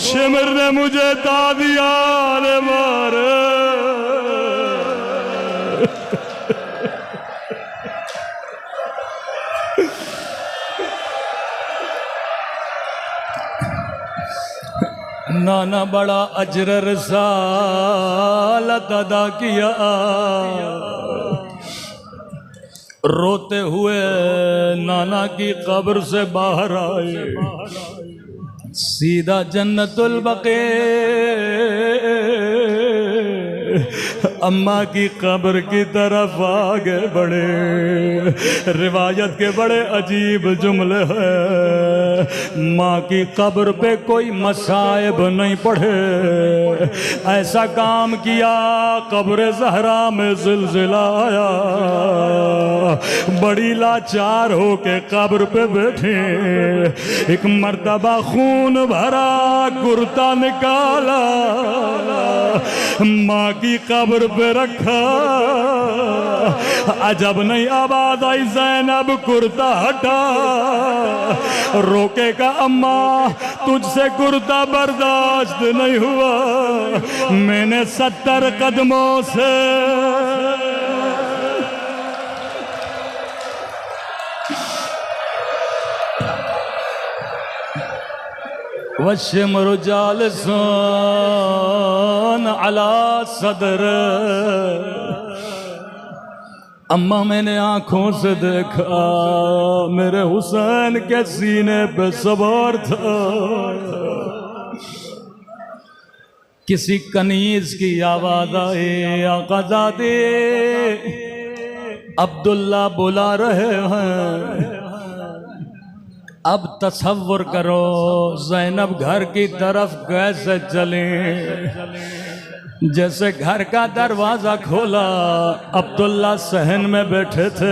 शिमर ने मुझे दादिया ने मारे। नाना बड़ा अजर रसालत अदा किया, रोते हुए नाना की कब्र से बाहर आए, सीधा जन्नतुल बक़ी अम्मा की कब्र की तरफ आगे बढ़े। रिवायत के बड़े अजीब जुमले हैं। माँ की कब्र पे कोई मसाइब नहीं पढ़े, ऐसा काम किया कब्र ज़हरा में ज़िलज़िला आया। बड़ी लाचार हो के कब्र पे बैठे, एक मर्तबा खून भरा कुर्ता निकाला, माँ की कब्र पे रखा। अजब नहीं आवाज आई, ज़ैनब कुर्ता हटा, रोके का अम्मा तुझसे कुर्ता बर्दाश्त नहीं हुआ, मैंने 70 कदमों से वशमर जालसन अला सदर, अम्मा मैंने आंखों से देखा मेरे हुसैन के सीने पे सवार था। किसी कनीज की आवाज आई, आकाज़ादे अब्दुल्ला बुला रहे हैं। अब तसव्वुर करो ज़ैनब घर की तरफ कैसे चले। जैसे घर का दरवाज़ा खोला, अब्दुल्ला सहन में बैठे थे,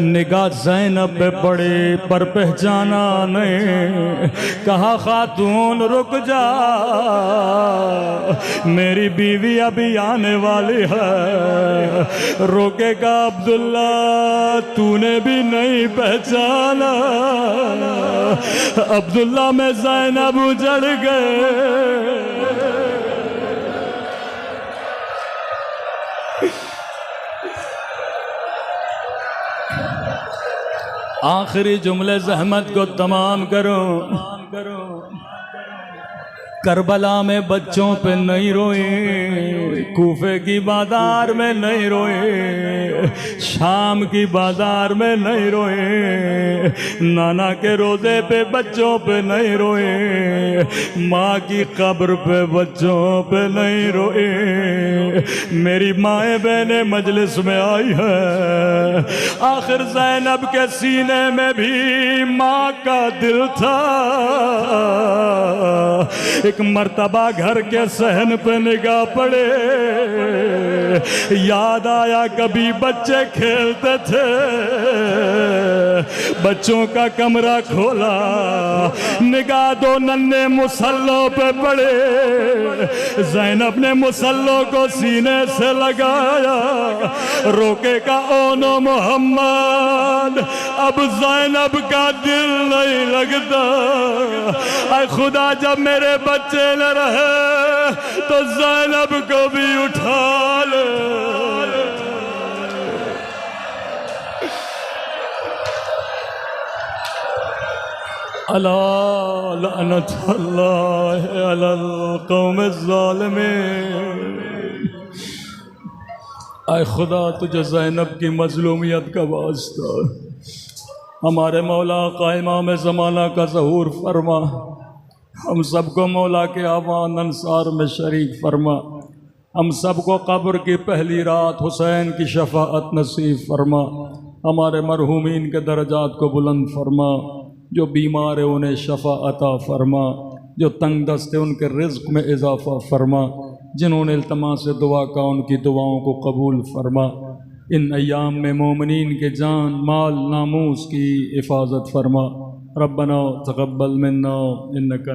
निगाह ज़ैनब पे पड़ी पर पहचाना नहीं। कहा खातून रुक जा, मेरी बीवी अभी आने वाली है। रोकेगा अब्दुल्ला, तूने भी नहीं पहचाना। अब्दुल्ला में ज़ैनब उजड़ गए। आखिरी जुमले ज़हमत को तमाम करो। करबला में बच्चों पे नहीं रोए, कूफे की बाजार में नहीं रोए, शाम की बाजार में नहीं रोए, नाना के रोज़े पे बच्चों पे नहीं रोए, माँ की कब्र पे बच्चों पे नहीं रोए। मेरी माएँ बहनें मजलिस में आई है। आखिर ज़ैनब के सीने में भी माँ का दिल था। एक मर्तबा घर के सहन पे निगाह पड़े, याद आया कभी बच्चे खेलते थे। बच्चों का कमरा खोला, निगाह दो नन्हे मुसल्लों पे पड़े। ज़ैनब ने मुसल्लों को सीने से लगाया, रोके का ओनो मोहम्मद, अब ज़ैनब का दिल नहीं लगता। ऐ खुदा, जब मेरे बच्चे न रहे तो ज़ैनब को भी उठा ले। अला लअनतुल्लाह अलल कौम ज़ालिमीन। ऐ खुदा, तुझे ज़ैनब की मज़लूमियत का वास्ता, हमारे मौला कायमा में ज़माना का ज़हूर फरमा। हम सबको मौला के आवान अंसार में शरीक फरमा। हम सबको कब्र की पहली रात हुसैन की शफाअत नसीब फरमा। हमारे मरहूमीन के दर्जात को बुलंद फरमा। जो बीमार है उन्हें शफा अता फरमा। जो तंग दस्त है उनके रिज़्क़ में इजाफ़ा फरमा। जिन्होंने इल्तमास से दुआ का उनकी दुआओं को कबूल फरमा। इन अय्याम में मोमिनीन के जान माल नामूस की हिफाजत फरमा। रब्बना तक़ब्बल मिन्ना इन्नका